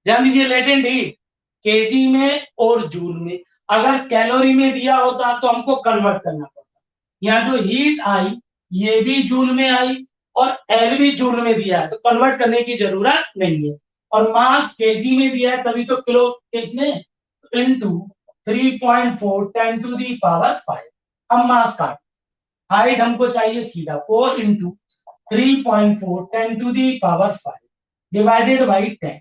ध्यान दीजिए, लेटेंट हीट केजी में और जूल में। अगर कैलोरी में दिया होता तो हमको कन्वर्ट करना पड़ता। यहाँ जो हीट आई ये भी जूल में आई और एल भी जूल में दिया है, तो कन्वर्ट करने की जरूरत नहीं है। और मास केजी में दिया है तभी तो किलो कितने इनटू 3.4 10⁵। अब मास काट, हाइट हमको चाहिए सीधा 4 × 3.4 10⁵ डिवाइडेड बाई 10।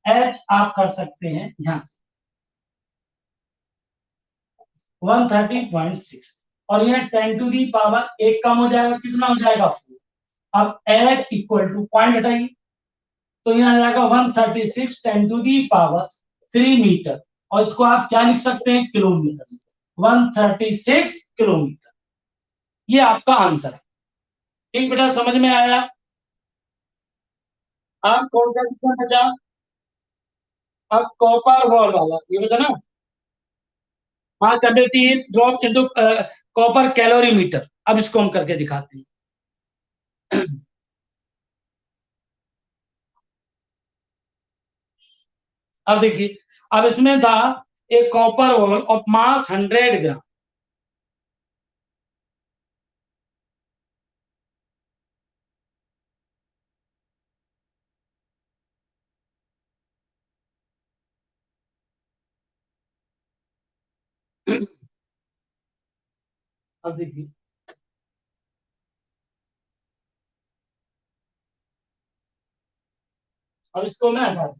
एच आप कर सकते हैं यहां से 130.6 और यह 10⁵ एक कम हो जाएगा, कितना हो जाएगा 4। अब एच इक्वल टू पॉइंट हटाइए तो यहां आ जाएगा 136 10⁵ मीटर, और इसको आप क्या लिख सकते हैं किलोमीटर, 136 किलोमीटर। ये आपका आंसर है। ठीक बेटा, समझ में आया। आप कौन सा क्वेश्चन बचा, अब कॉपर वॉल वाला ये बता ना। हाँ conductivity drop into copper calorimeter, अब इसको हम करके दिखाते हैं। अब देखिए, अब इसमें था एक कॉपर वॉल ऑफ मास 100 ग्राम। अब देखिए, अब इसको मैं हटा दूं।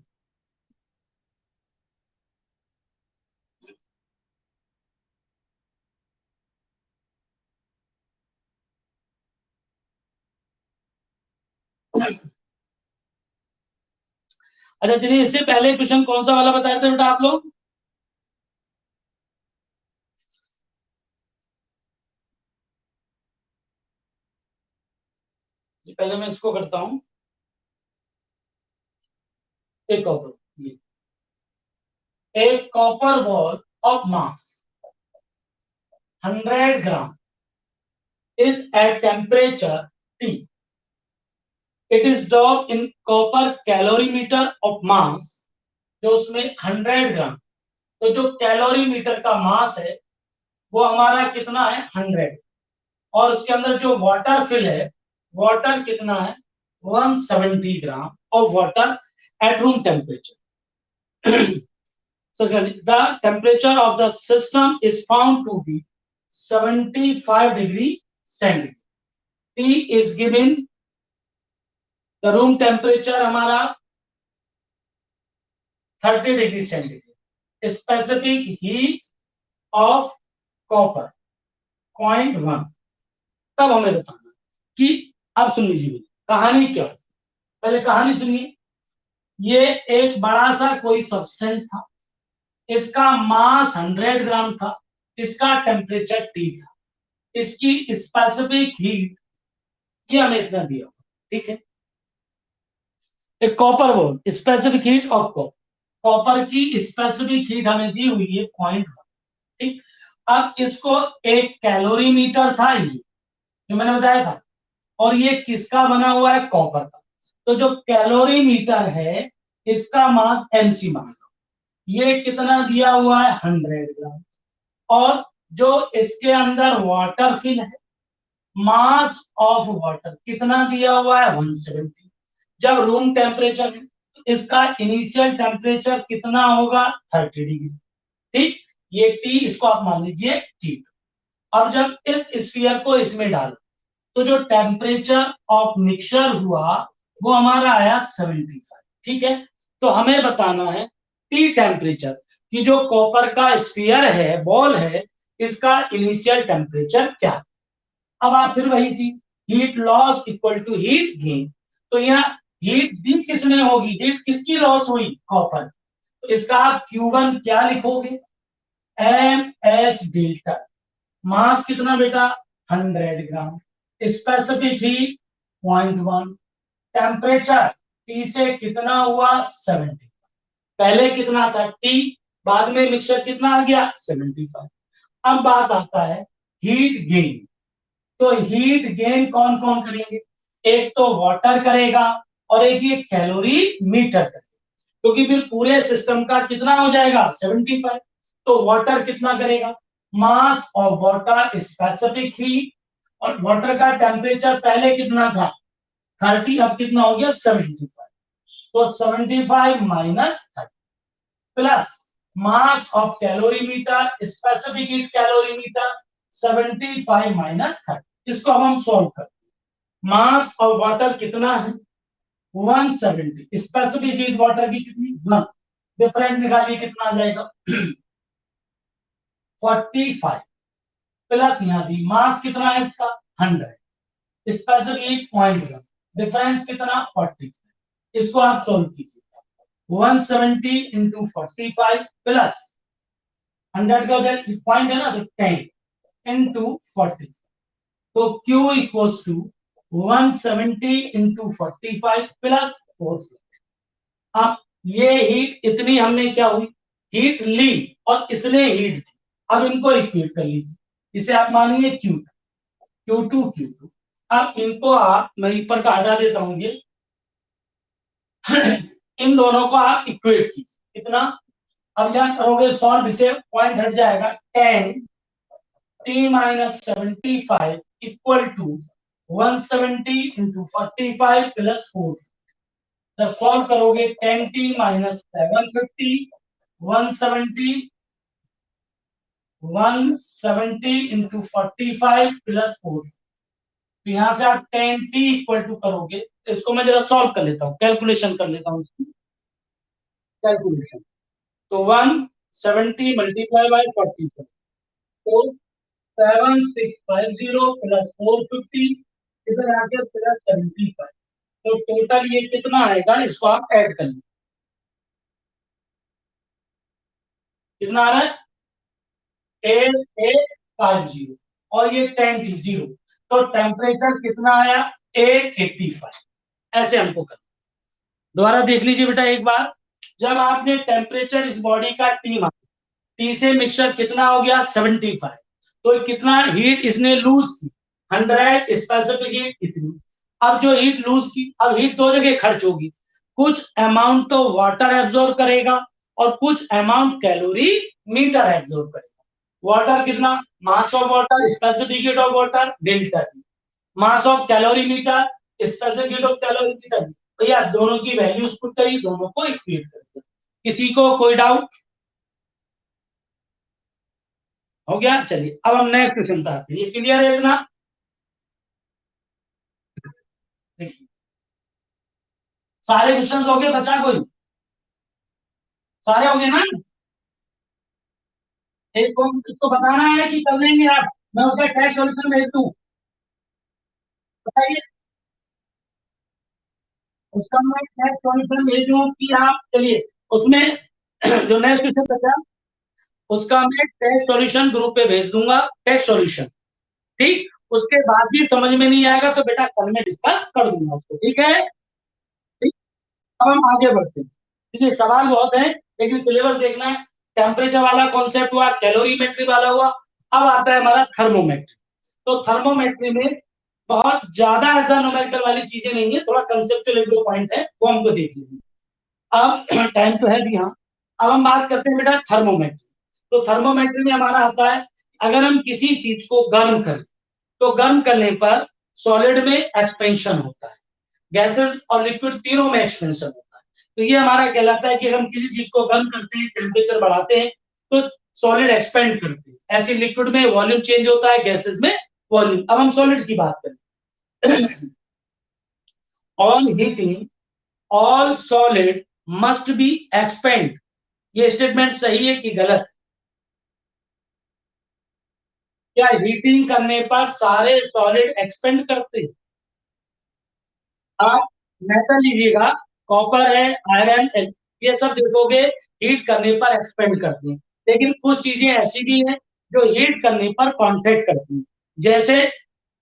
अच्छा चलिए, इससे पहले क्वेश्चन कौन सा वाला बताए थे बेटा आप लोग, पहले मैं इसको करता हूं। एक कॉपर जी, एक copper ball of mass 100 gram is at temperature T. It is dropped in copper calorimeter of mass, जो उसमें 100 ग्राम, तो जो कैलोरीमीटर का मास है वो हमारा कितना है 100, और उसके अंदर जो वाटर फिल है, वाटर कितना है 170 gram of water at room temperature. So the temperature of the system is found to be 75 degree centigrade. T is given, the room temperature हमारा 30 degree centigrade. Specific heat of copper 0.1। तब हमें बताना कि, अब सुन लीजिए कहानी क्या है, पहले कहानी सुनिए। ये एक बड़ा सा कोई सब्सटेंस था, इसका मास 100 ग्राम था, इसका टेम्परेचर T था, इसकी स्पेसिफिक हीट की हमें इतना दिया, ठीक है। एक कॉपर बोल specific heat of copper, copper की स्पेसिफिक हीट हमें दी हुई है 0.1, ठीक। अब इसको एक कैलोरी मीटर था ये जो मैंने बताया था, और ये किसका बना हुआ है कॉपर का, तो जो कैलोरी मीटर है इसका मास mc मान लो, ये कितना दिया हुआ है 100 ग्राम, और जो इसके अंदर वाटर फिल है, मास ऑफ वाटर कितना दिया हुआ है 170। जब रूम टेम्परेचर है तो इसका इनिशियल टेम्परेचर कितना होगा 30 डिग्री, ठीक। ये टी इसको आप मान लीजिए टी। अब जब इस स्फीयर को इसमें डालो तो जो टेम्परेचर ऑफ मिक्सचर हुआ वो हमारा आया 75, ठीक है। तो हमें बताना है टी टेम्परेचर कि जो कॉपर का स्फीयर है, बॉल है, इसका इनिशियल टेम्परेचर क्या है। अब आप फिर वही चीज, heat loss equal to heat gain, तो यहाँ हीट दी किसने होगी, हीट किसकी लॉस हुई कॉपर, तो इसका आप Q1 क्या लिखोगे, एम एस डेल्टा, मास कितना बेटा 100 ग्राम, स्पेसिफिक हीट 0.1, टेम्परेचर T से कितना हुआ 70, पहले कितना था T, बाद में मिक्सचर कितना आ गया 75। अब बात आता है हीट गेन। तो हीट गेन कौन कौन करेंगे? एक तो वाटर करेगा और एक ये कैलोरी मीटर करेगा, क्योंकि फिर पूरे सिस्टम का कितना हो जाएगा 75। तो वाटर कितना करेगा? मास ऑफ वाटर स्पेसिफिक हीट, और वाटर का टेम्परेचर पहले कितना था 30, अब कितना हो गया 75। तो 75 minus 30 plus mass of calorimeter specific heat calorimeter 75 minus 30। इसको अब हम सॉल्व करते हैं। मास ऑफ वाटर कितना है 170, स्पेसिफिक हीट वाटर की कितनी 1, डिफरेंस निकालिए कितना आ जाएगा 45 प्लस यहाँ दी मास कितना है इसका 100, स्पेसिफिक हीट 0.1, डिफरेंस कितना 40। इसको आप सोल्व कीजिए 170 इंटू 45 प्लस 100 का उधर पॉइंट है ना तो 10 इंटू 40। तो Q equals to 170 into 45 plus 4। अब ये हीट इतनी हमने क्या हुई हीट ली और इसने हीट दी। अब इनको इक्वेट कर लीजिए, इसे आप मानिए Q, Q2 Q2। अब इनको आप मैं ऊपर का हटा देता हूं ये इन दोनों को आप इक्वेट कीजिए कितना। अब क्या करोगे सॉल्व, इसे पॉइंट हट जाएगा 10 t minus 75 equal to 170 into 45 plus 4। जब सॉल्व करोगे 10t माइनस 750 170 170 इंटू 45 प्लस 4। तो यहां से आप 10t इक्वल टू करोगे, इसको मैं जरा सॉल्व कर लेता हूँ, कैलकुलेशन कर लेता हूँ कैलकुलेशन। तो 170 मल्टीप्लाई बाय 45 तो 7650 प्लस 450 इधर आके प्लस 75। तो टोटल ये कितना आएगा इसको आप ऐड कर लीजिए, कितना आ रहा है 8850 और ये 10 थी 0। तो टेम्परेचर कितना आया 885। ऐसे हमको कर दोबारा देख लीजिए बेटा एक बार। जब आपने टेम्परेचर इस बॉडी का टी से मिक्सचर कितना हो गया 75, तो कितना हीट इसने लूज की 100, स्पेसिफिक हीट इतनी। अब जो हीट लूज की, अब हीट दो जगह खर्च होगी, कुछ अमाउंट तो वाटर एब्जॉर्ब करेगा और कुछ अमाउंट कैलोरी मीटर एब्जॉर्ब करेगा। वाटर कितना mass of water specific heat of water delta T, mass of calorimeter specific heat of calorimeter. भैया दोनों की वैल्यूज पुट करिए, दोनों को इक्वेट करिए। किसी को कोई डाउट? हो गया, चलिए अब हम नेक्स्ट क्वेश्चन पे आते हैं। ये क्लियर है इतना? देखिए सारे क्वेश्चंस हो गए, बचा कोई? सारे हो गए ना? एक को इसको बताना है कि कर लेंगे आप, मैं उसका टेस्ट सॉल्यूशन भेज दूं, बताइए। उसका मैं टेस्ट सॉल्यूशन भेजूं कि आप, चलिए उसमें जो नेक्स्ट क्वेश्चन बचा उसका मैं टेस्ट सॉल्यूशन ग्रुप पे भेज दूंगा, टेस्ट सॉल्यूशन। ठीक, उसके बाद भी समझ में नहीं आएगा तो बेटा कल में डिस्कस कर दूंगा उसको, ठीक है? ठीक, अब हम आगे बढ़ते हैं। ठीक है, सवाल बहुत है लेकिन सिलेबस देखना है। टेम्परेचर वाला कॉन्सेप्ट हुआ, कैलोरीमेट्री वाला हुआ, अब आता है हमारा थर्मोमेट्री। तो थर्मोमेट्री में बहुत ज्यादा ऐसा न्यूमेरिकल वाली चीजें नहीं है, थोड़ा कंसेप्चुअल एक दो पॉइंट है वो हमको देख लीजिए। अब टाइम तो है भी हाँ। अब हम बात करते हैं बेटा थर्मोमेट्री। तो थर्मोमेट्री में हमारा आता है अगर हम किसी चीज को गर्म करें तो गर्म करने पर सॉलिड में एक्सपेंशन होता है, गैसेस और लिक्विड तीनों में एक्सपेंशन होता है। तो ये हमारा कहलाता है कि अगर हम किसी चीज को गर्म करते हैं टेम्परेचर बढ़ाते हैं तो सॉलिड एक्सपेंड करते हैं। ऐसे लिक्विड में वॉल्यूम चेंज होता है, गैसेस में वॉल्यूम। अब हम सॉलिड की बात करें on heating all solid must be expand. ये स्टेटमेंट सही है कि गलत? क्या हीटिंग करने पर सारे सॉलिड एक्सपेंड करते हैं? आप मेटल लीजिएगा, कॉपर है, आयरन है, ये सब देखोगे हीट करने पर एक्सपेंड करते हैं। लेकिन कुछ चीजें ऐसी भी हैं जो हीट करने पर कॉन्ट्रैक्ट करती हैं। जैसे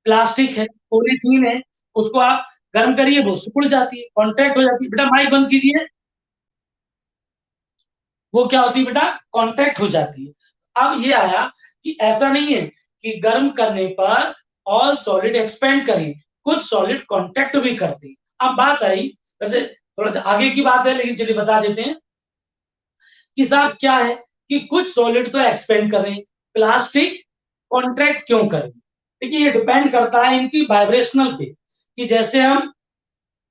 प्लास्टिक है, पॉलीथीन है, उसको आप गर्म करिए वो सिकुड़ जाती है, कॉन्ट्रैक्ट हो जाती है। बेटा माइक बंद कीजिए। वो क्या होती है बेटा कॉन्ट्रैक्ट हो जाती है। अब ये आया कि ऐसा नहीं है कि गर्म करने पर ऑल सॉलिड एक्सपेंड करें, कुछ सॉलिड कांटेक्ट भी करते हैं। अब बात आई, वैसे थोड़ा आगे की बात है लेकिन चलिए बता देते हैं कि साहब क्या है कि कुछ सॉलिड तो एक्सपेंड कर रहे हैं, प्लास्टिक कॉन्ट्रैक्ट क्यों कर रहे हैं। देखिए ये डिपेंड करता है इनकी वाइब्रेशनल पे, कि जैसे हम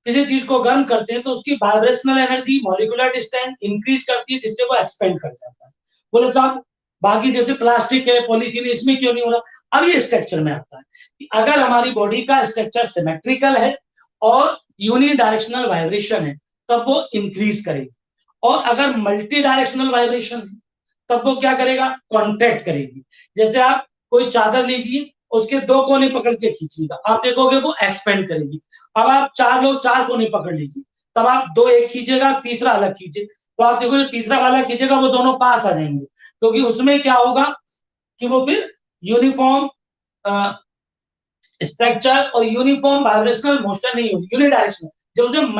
किसी चीज को गर्म करते हैं तो उसकी vibrational energy molecular distance increase करती है जिससे वो एक्सपेंड कर जाता है। बोले साहब बाकी जैसे प्लास्टिक है, पॉलीथीन, इसमें क्यों नहीं हो रहा। अब ये स्ट्रक्चर में आता है कि अगर हमारी बॉडी का स्ट्रक्चर सिमेट्रिकल है और यूनि डायरेक्शनल वाइब्रेशन है तब वो इंक्रीज करेगी, और अगर मल्टी डायरेक्शनल वाइब्रेशन है तब वो क्या करेगा, कॉन्ट्रैक्ट करेगी। जैसे आप कोई चादर लीजिए, उसके दो कोने पकड़ के खींचिएगा, आप देखोगे वो एक्सपेंड करेगी। अब आप चार लोग चार कोने पकड़ लीजिए, तब आप दो एक खींचेगा, तीसरा अलग खींचे, तो आप देखो जो तीसरा वाला खींचेगा वो दोनों पास आ जाएंगे, क्योंकि उसमें क्या होगा कि वो फिर यूनिफॉर्म स्ट्रक्चर और यूनिफॉर्म वाइब्रेशनल मोशन नहीं होगी, यूनिडायरेक्शनल। जब उसमें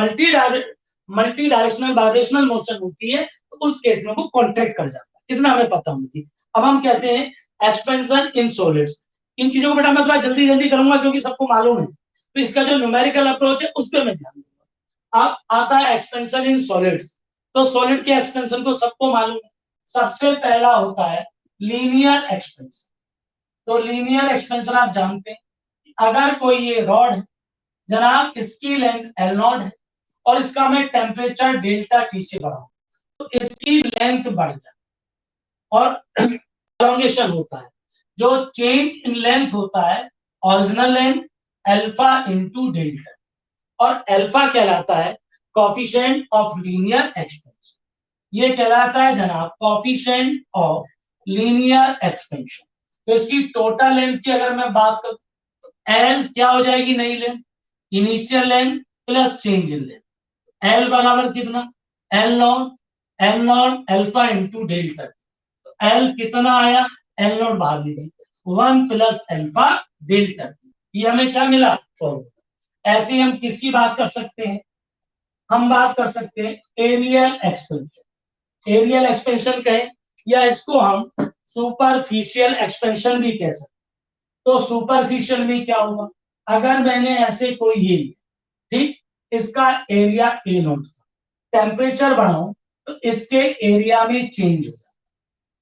मल्टी डायरेक्शनल वाइब्रेशनल मोशन होती है तो उस केस में वो कॉन्ट्रैक्ट कर जाता है। इतना हमें पता होना चाहिए। अब हम कहते हैं एक्सपेंशन इन सॉलिड्स। इन चीजों को बेटा मैं थोड़ा जल्दी जल्दी करूंगा क्योंकि सबको मालूम है, तो इसका जो न्यूमेरिकल अप्रोच है उस पर मैं ध्यान दूंगा। अब आता है एक्सपेंशन इन सॉलिड्स। तो सॉलिड के एक्सपेंशन को सबको मालूम है, सबसे पहला होता है लीनियर एक्सपेंशन। तो लीनियर एक्सपेंशन आप जानते हैं, अगर कोई ये रॉड है जनाब, इसकी लेंथ एल नॉट है और इसका मैं टेम्परेचर डेल्टा टी से बढ़ाऊं तो इसकी लेंथ बढ़ जाए और एलोंगेशन होता है। जो चेंज इन लेंथ होता है original length alpha into delta, और अल्फा कहलाता है कोफिशिएंट ऑफ लीनियर एक्सपेंशन। ये कहलाता है जनाब कोफिशिएंट ऑफ लीनियर एक्सपेंशन। तो इसकी टोटल लेंथ की अगर मैं बात करूं, एल क्या हो जाएगी नई length, initial length plus change in length. L बराबर कितना, L not, L not alpha into delta. तो एल कितना आया, एल नॉट बाहर लीजिए, वन प्लस अल्फा डेल्टा। ये हमें क्या मिला, फॉर्मूला। ऐसे ही हम किसकी बात कर सकते हैं, हम बात कर सकते हैं एरियल एक्सपेंशन। एरियल एक्सपेंशन कहें या इसको हम सुपरफिशियल एक्सपेंशन भी कह सकते हैं। तो सुपरफिशियल में क्या होगा, अगर मैंने ऐसे कोई ये ठीक, इसका एरिया ए नोट, टेम्परेचर बढ़ाऊं तो इसके एरिया में चेंज हो जाता है,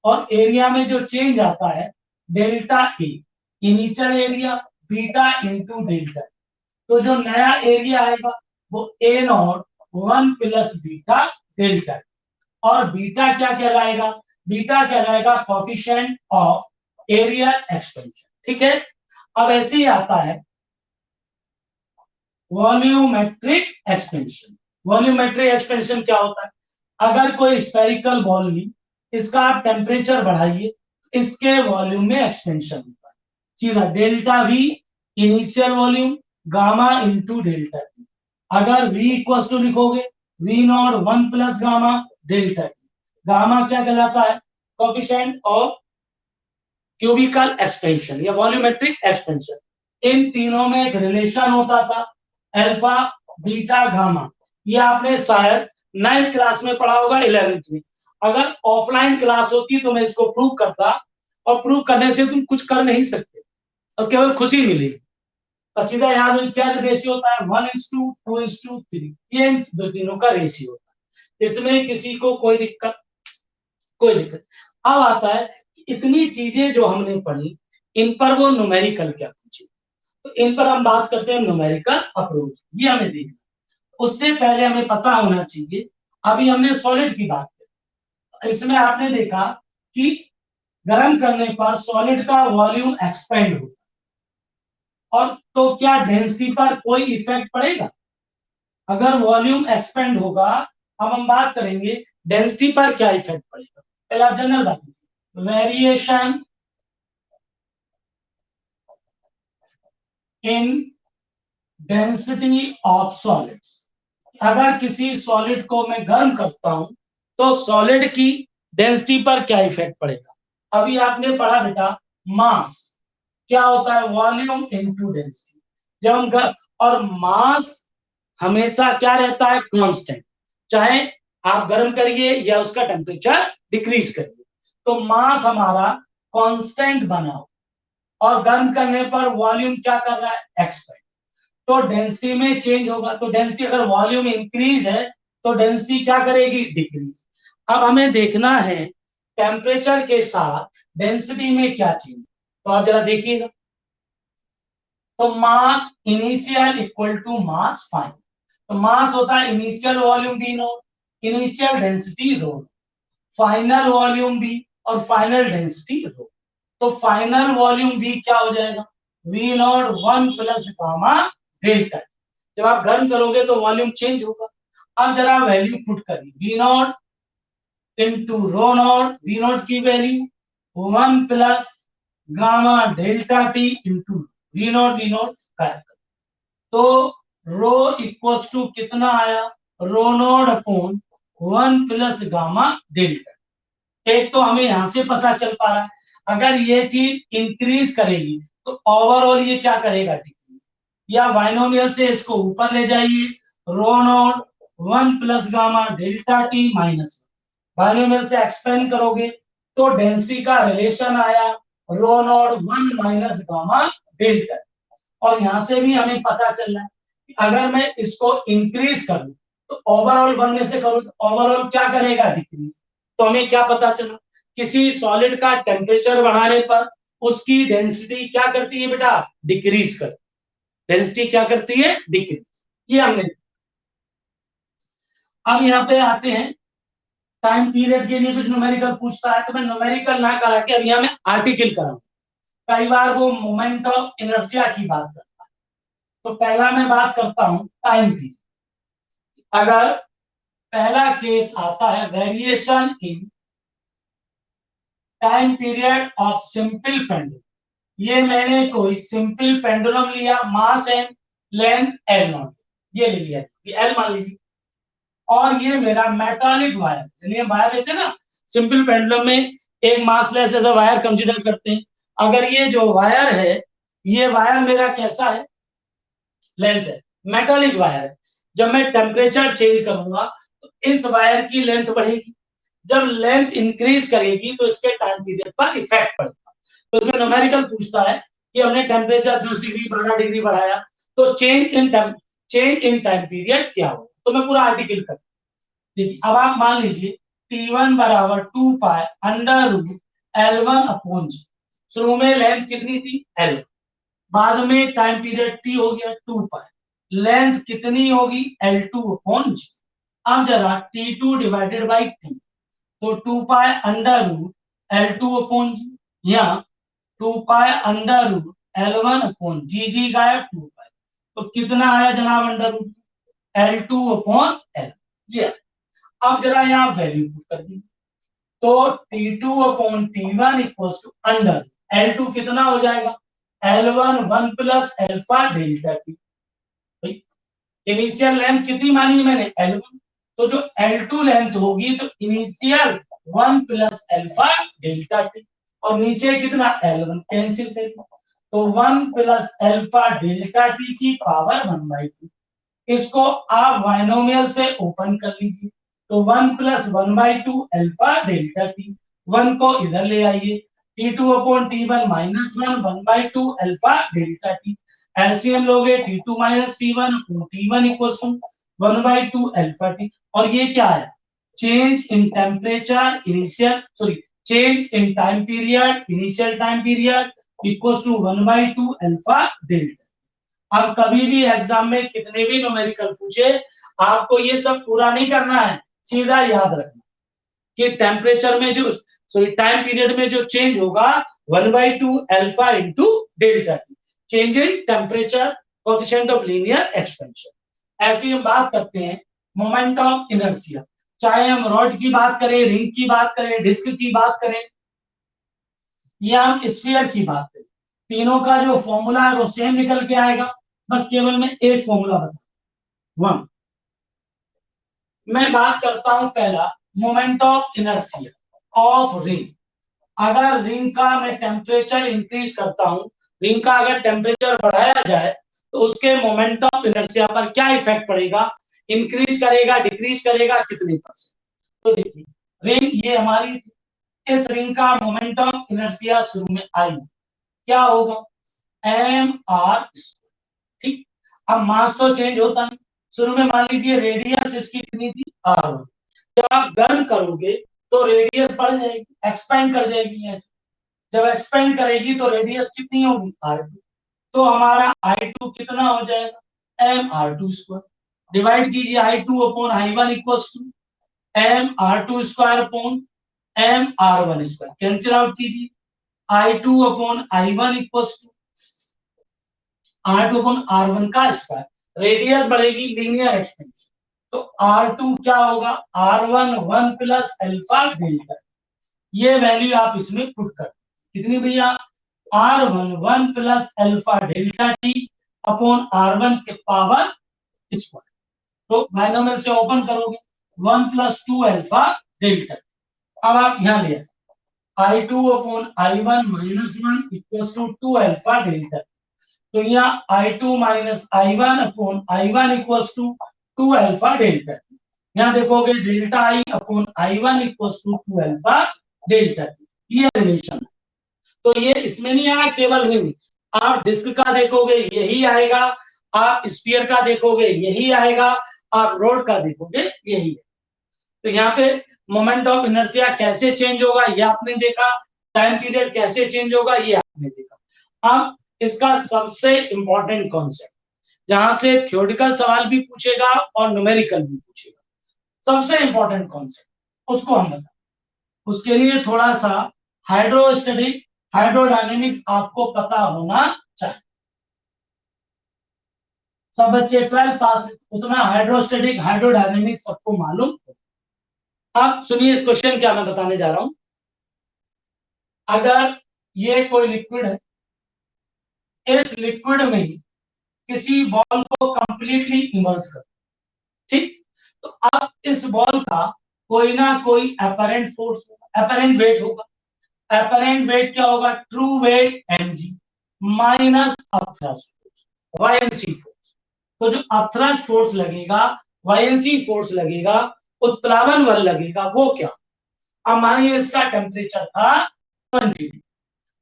और एरिया में जो चेंज आता है delta A, initial area beta into delta. तो जो नया एरिया आएगा वो A not one plus beta delta, और बीटा क्या कहलाएगा, बीटा कहलाएगा कोफिशिएंट ऑफ एरिया एक्सपेंशन। ठीक है। अब ऐसे ही आता है वॉल्यूमेट्रिक एक्सपेंशन। वॉल्यूमेट्रिक एक्सपेंशन क्या होता है, अगर कोई स्फेरिकल बॉल ली, इसका आप टेम्परेचर बढ़ाइए, इसके वॉल्यूम में एक्सपेंशन होता है, सीधा delta v initial volume gamma into delta T. अगर v इक्वल टू लिखोगे v not one plus gamma delta T. Gamma क्या कहलाता है, कोफिशिएंट ऑफ क्यूबिकल एक्सपेंशन या वॉल्यूमेट्रिक एक्सपेंशन। इन तीनों में एक रिलेशन होता था, अल्फा बीटा गामा। ये आपने शायद 9th क्लास में पढ़ा होगा, 11th में। अगर ऑफलाइन क्लास होती तो मैं इसको प्रूव करता, और प्रूव करने से तुम कुछ कर नहीं सकते और केवल खुशी मिलेगी। तो सीधा यहाँ क्या रेशियो होता है, 1:2, 2:3, ये दो तीनों का रेशियो होता है। इसमें किसी को कोई दिक्कत, कोई दिक्कत। अब आता है इतनी चीजें जो हमने पढ़ी, इन पर वो न्यूमेरिकल क्या पूछे, तो इन पर हम बात करते हैं न्यूमेरिकल अप्रोच। ये हमें देखना, उससे पहले हमें पता होना चाहिए, अभी हमने सॉलिड की बात की, इसमें आपने देखा कि गर्म करने पर सॉलिड का वॉल्यूम एक्सपेंड होता है, और तो क्या डेंसिटी पर कोई इफेक्ट पड़ेगा, अगर वॉल्यूम एक्सपेंड होगा। अब हम बात करेंगे डेंसिटी पर क्या इफेक्ट पड़ेगा। पहले आप जनरल बात कीजिए, variation in density of solids. अगर किसी सॉलिड को मैं गर्म करता हूं तो सॉलिड की डेंसिटी पर क्या इफेक्ट पड़ेगा। अभी आपने पढ़ा बेटा मास क्या होता है, वॉल्यूम इनटू डेंसिटी। जब हम और मास हमेशा क्या रहता है, कांस्टेंट, चाहे आप गर्म करिए या उसका टेम्परेचर डिक्रीज करिए, तो मास हमारा कांस्टेंट बना हो। और गर्म करने पर वॉल्यूम क्या कर रहा है, एक्सपेंड। तो डेंसिटी में चेंज होगा, तो डेंसिटी अगर वॉल्यूम इंक्रीज है तो डेंसिटी क्या करेगी, डिक्रीज। अब हमें देखना है टेम्परेचर के साथ डेंसिटी में क्या चेंज। तो आप जरा देखिएगा, तो mass initial equal to mass final. तो मास होता है initial volume V not, initial density rho, final volume V और फाइनल डेंसिटी रो। तो फाइनल वॉल्यूम वी क्या हो जाएगा, V not 1 plus gamma delta. जब आप गर्म करोगे तो वॉल्यूम चेंज होगा। अब जरा वैल्यू पुट करिए, V not into rho not, V not की value 1 plus gamma delta T into V not कर, तो रो इक्वल्स टू कितना आया, rho not upon 1 plus gamma delta. एक तो हमें यहां से पता चल पा रहा है अगर ये चीज इंक्रीज करेगी तो ओवरऑल ये क्या करेगा, डिक्रीज। या बाइनोमियल से इसको ऊपर ले जाइए, rho not 1 plus gamma delta T minus, binomial से एक्सपेंड करोगे तो डेंसिटी का रिलेशन आया rho not 1 minus gamma delta. और यहां से भी हमें पता चल रहा है कि अगर मैं इसको इंक्रीज करूं तो ओवरऑल 1 में से करूं तो ओवरऑल क्या करेगा, डिक्रीज। तो हमें क्या पता चला, किसी सॉलिड का टेम्परेचर बढ़ाने पर उसकी डेंसिटी क्या करती है बेटा, डिक्रीज कर, डेंसिटी क्या करती है, डिक्रीज। ये हमने। अब यहाँ पे आते हैं, टाइम पीरियड के लिए कुछ न्यूमेरिकल पूछता है तो मैं न्यूमेरिकल ना करा के अब यहाँ मैं आर्टिकल कराऊं। कई बार वो मोमेंट ऑफ इनर्शिया की बात करता है, तो पहला मैं बात करता हूं टाइम पीरियड। अगर पहला केस आता है variation in time period of simple pendulum, ये मैंने कोई सिंपल पेंडुलम लिया, mass and length L not, ये ले लिया, ये एल मान लीजिए। और ये मेरा मेटालिक वायर, चलिए वायर लेते हैं ना सिंपल पेंडुलम में, एक मासलेस ऐसा वायर कंसीडर करते हैं। अगर ये जो वायर है, ये वायर मेरा कैसा है, लेंथ है, मेटालिक वायर है। जब मैं टेम्परेचर चेंज करूंगा तो इस वायर की लेंथ बढ़ेगी, जब लेंथ इंक्रीज करेगी तो इसके टाइम पीरियड पर इफेक्ट पड़ेगा। तो इसमें न्यूमेरिकल पूछता है कि हमने टेम्परेचर 10 डिग्री 12 डिग्री बढ़ाया तो चेंज इन टाइम पीरियड क्या हो। तो मैं पूरा आर्टिकल कर, देखिए अब आप मान लीजिए T1 बराबर 2 pi under root L1 upon G. शुरू में लेंथ कितनी थी, L, बाद में टाइम पीरियड T हो गया 2 पाई, लेंथ कितनी होगी, L2 अपॉन जी। अब जरा T2 डिवाइडेड बाई T, तो 2 pi under root L2 upon G, या 2 pi under root L1 upon G, G गायब 2 पाई, तो कितना आया जनाब under root L2 upon L। ये अब जरा यहाँ वैल्यू पुट कर दीजिए, तो T2 upon T1 equals to under L2 कितना हो जाएगा, L1 1 plus alpha delta T. Initial length कितनी मानी है मैंने, L1, तो जो L2 लेंथ होगी तो initial 1 plus alpha delta T, और नीचे कितना L1 कैंसिल करेंगे, तो 1 प्लस अल्फा डेल्टा टी की पावर 1/2। इसको आप बाइनोमियल से ओपन कर लीजिए, तो 1 प्लस 1/2 अल्फा डेल्टा टी, 1 को इधर ले आइए, T2 upon T1 minus 1 1/2 alpha delta T, LCM लोगे T2 minus T1 upon T1 equals to 1/2 alpha T. और ये क्या आया, change in temperature initial, sorry, change in time period initial time period equals to 1/2 alpha delta. अब कभी भी exam में कितने भी न्यूमेरिकल पूछे, आपको ये सब पूरा नहीं करना है, सीधा याद रखना कि टेम्परेचर में जो, सॉरी, टाइम पीरियड में जो चेंज होगा 1/2 alpha into delta T, change in temperature coefficient of linear expansion. ऐसी हम बात करते हैं मोमेंट ऑफ इनर्शिया, चाहे हम रॉड की बात करें, रिंग की बात करें, डिस्क की बात करें, या हम स्फीयर की बात करें, तीनों का जो फॉर्मूला है वो सेम निकल के आएगा। बस केवल मैं एक फॉर्मूला बता, वन। मैं बात करता हूं पहला, moment of inertia of ring. अगर रिंग का मैं टेम्परेचर इंक्रीज करता हूं, रिंग का अगर टेम्परेचर बढ़ाया जाए तो उसके मोमेंट ऑफ इनर्शिया पर क्या इफेक्ट पड़ेगा, इंक्रीज करेगा, डिक्रीज करेगा, कितने परसेंट। तो देखिए रिंग ये हमारी, इस रिंग का मोमेंट ऑफ इनर्शिया शुरू में आई, क्या होगा, एम आर स्क्वायर। ठीक, अब मास तो चेंज होता है। शुरू में मान लीजिए रेडियस इसकी कितनी थी, आर वन। जब आप गर्म करोगे तो रेडियस बढ़ जाएगी, एक्सपेंड कर जाएगी ऐसे। जब एक्सपेंड करेगी तो रेडियस कितनी होगी, आर टू। तो हमारा आई टू कितना हो जाएगा, M R two square. Divide कीजिए, I two upon I one equal to M R two square upon M R one square. Cancel out कीजिए, I two upon I one equal to R two upon R one का square. Radius बढ़ेगी, linear expansion. तो R two क्या होगा, R one one plus alpha delta. ये value आप इसमें put कर, कितनी भैया, R one one plus alpha delta T upon R one के पावर स्क्वायर। तो बाइनोमियल से ओपन करोगे, one plus two alpha delta. अब आप यहाँ ले I two upon I one minus one equal to two alpha delta. तो यहाँ I two minus I one upon I one equal to two alpha delta. यहाँ देखोगे delta I upon I one equal to two alpha delta. ये relation. तो ये इसमें नहीं आया केवल रिंग, आप डिस्क का देखोगे यही आएगा, आप स्फीयर का देखोगे यही आएगा, आप रोड का देखोगे यही है। तो यहाँ पे मोमेंट ऑफ इनर्शिया कैसे चेंज होगा ये आपने देखा, टाइम पीरियड कैसे चेंज होगा ये आपने देखा। अब इसका सबसे इंपॉर्टेंट कॉन्सेप्ट, जहां से थ्योरेटिकल सवाल भी पूछेगा और न्यूमेरिकल भी पूछेगा, सबसे इंपॉर्टेंट कॉन्सेप्ट उसको हम बताएं। उसके लिए थोड़ा सा हाइड्रोस्टैटिक हाइड्रोडायनेमिक्स आपको पता होना चाहिए। सब बच्चे 12th पास उतना हाइड्रोस्टैटिक हाइड्रोडायनेमिक्स सबको मालूम हो। अब सुनिए क्वेश्चन क्या मैं बताने जा रहा हूं। अगर ये कोई लिक्विड है, इस लिक्विड में किसी बॉल को कंप्लीटली इमर्स कर, ठीक, तो अब इस बॉल का कोई ना कोई अपरेंट फोर्स होगा, अपरेंट वेट होगा। अपरेंट वेट क्या होगा, true weight mg minus upthrust force, buoyancy force. तो जो अपथ्रस्ट फोर्स लगेगा, वायएनसी फोर्स लगेगा, उत्प्लावन बल लगेगा, वो क्या। अब मानिए इसका टेम्परेचर था 20 डिग्री।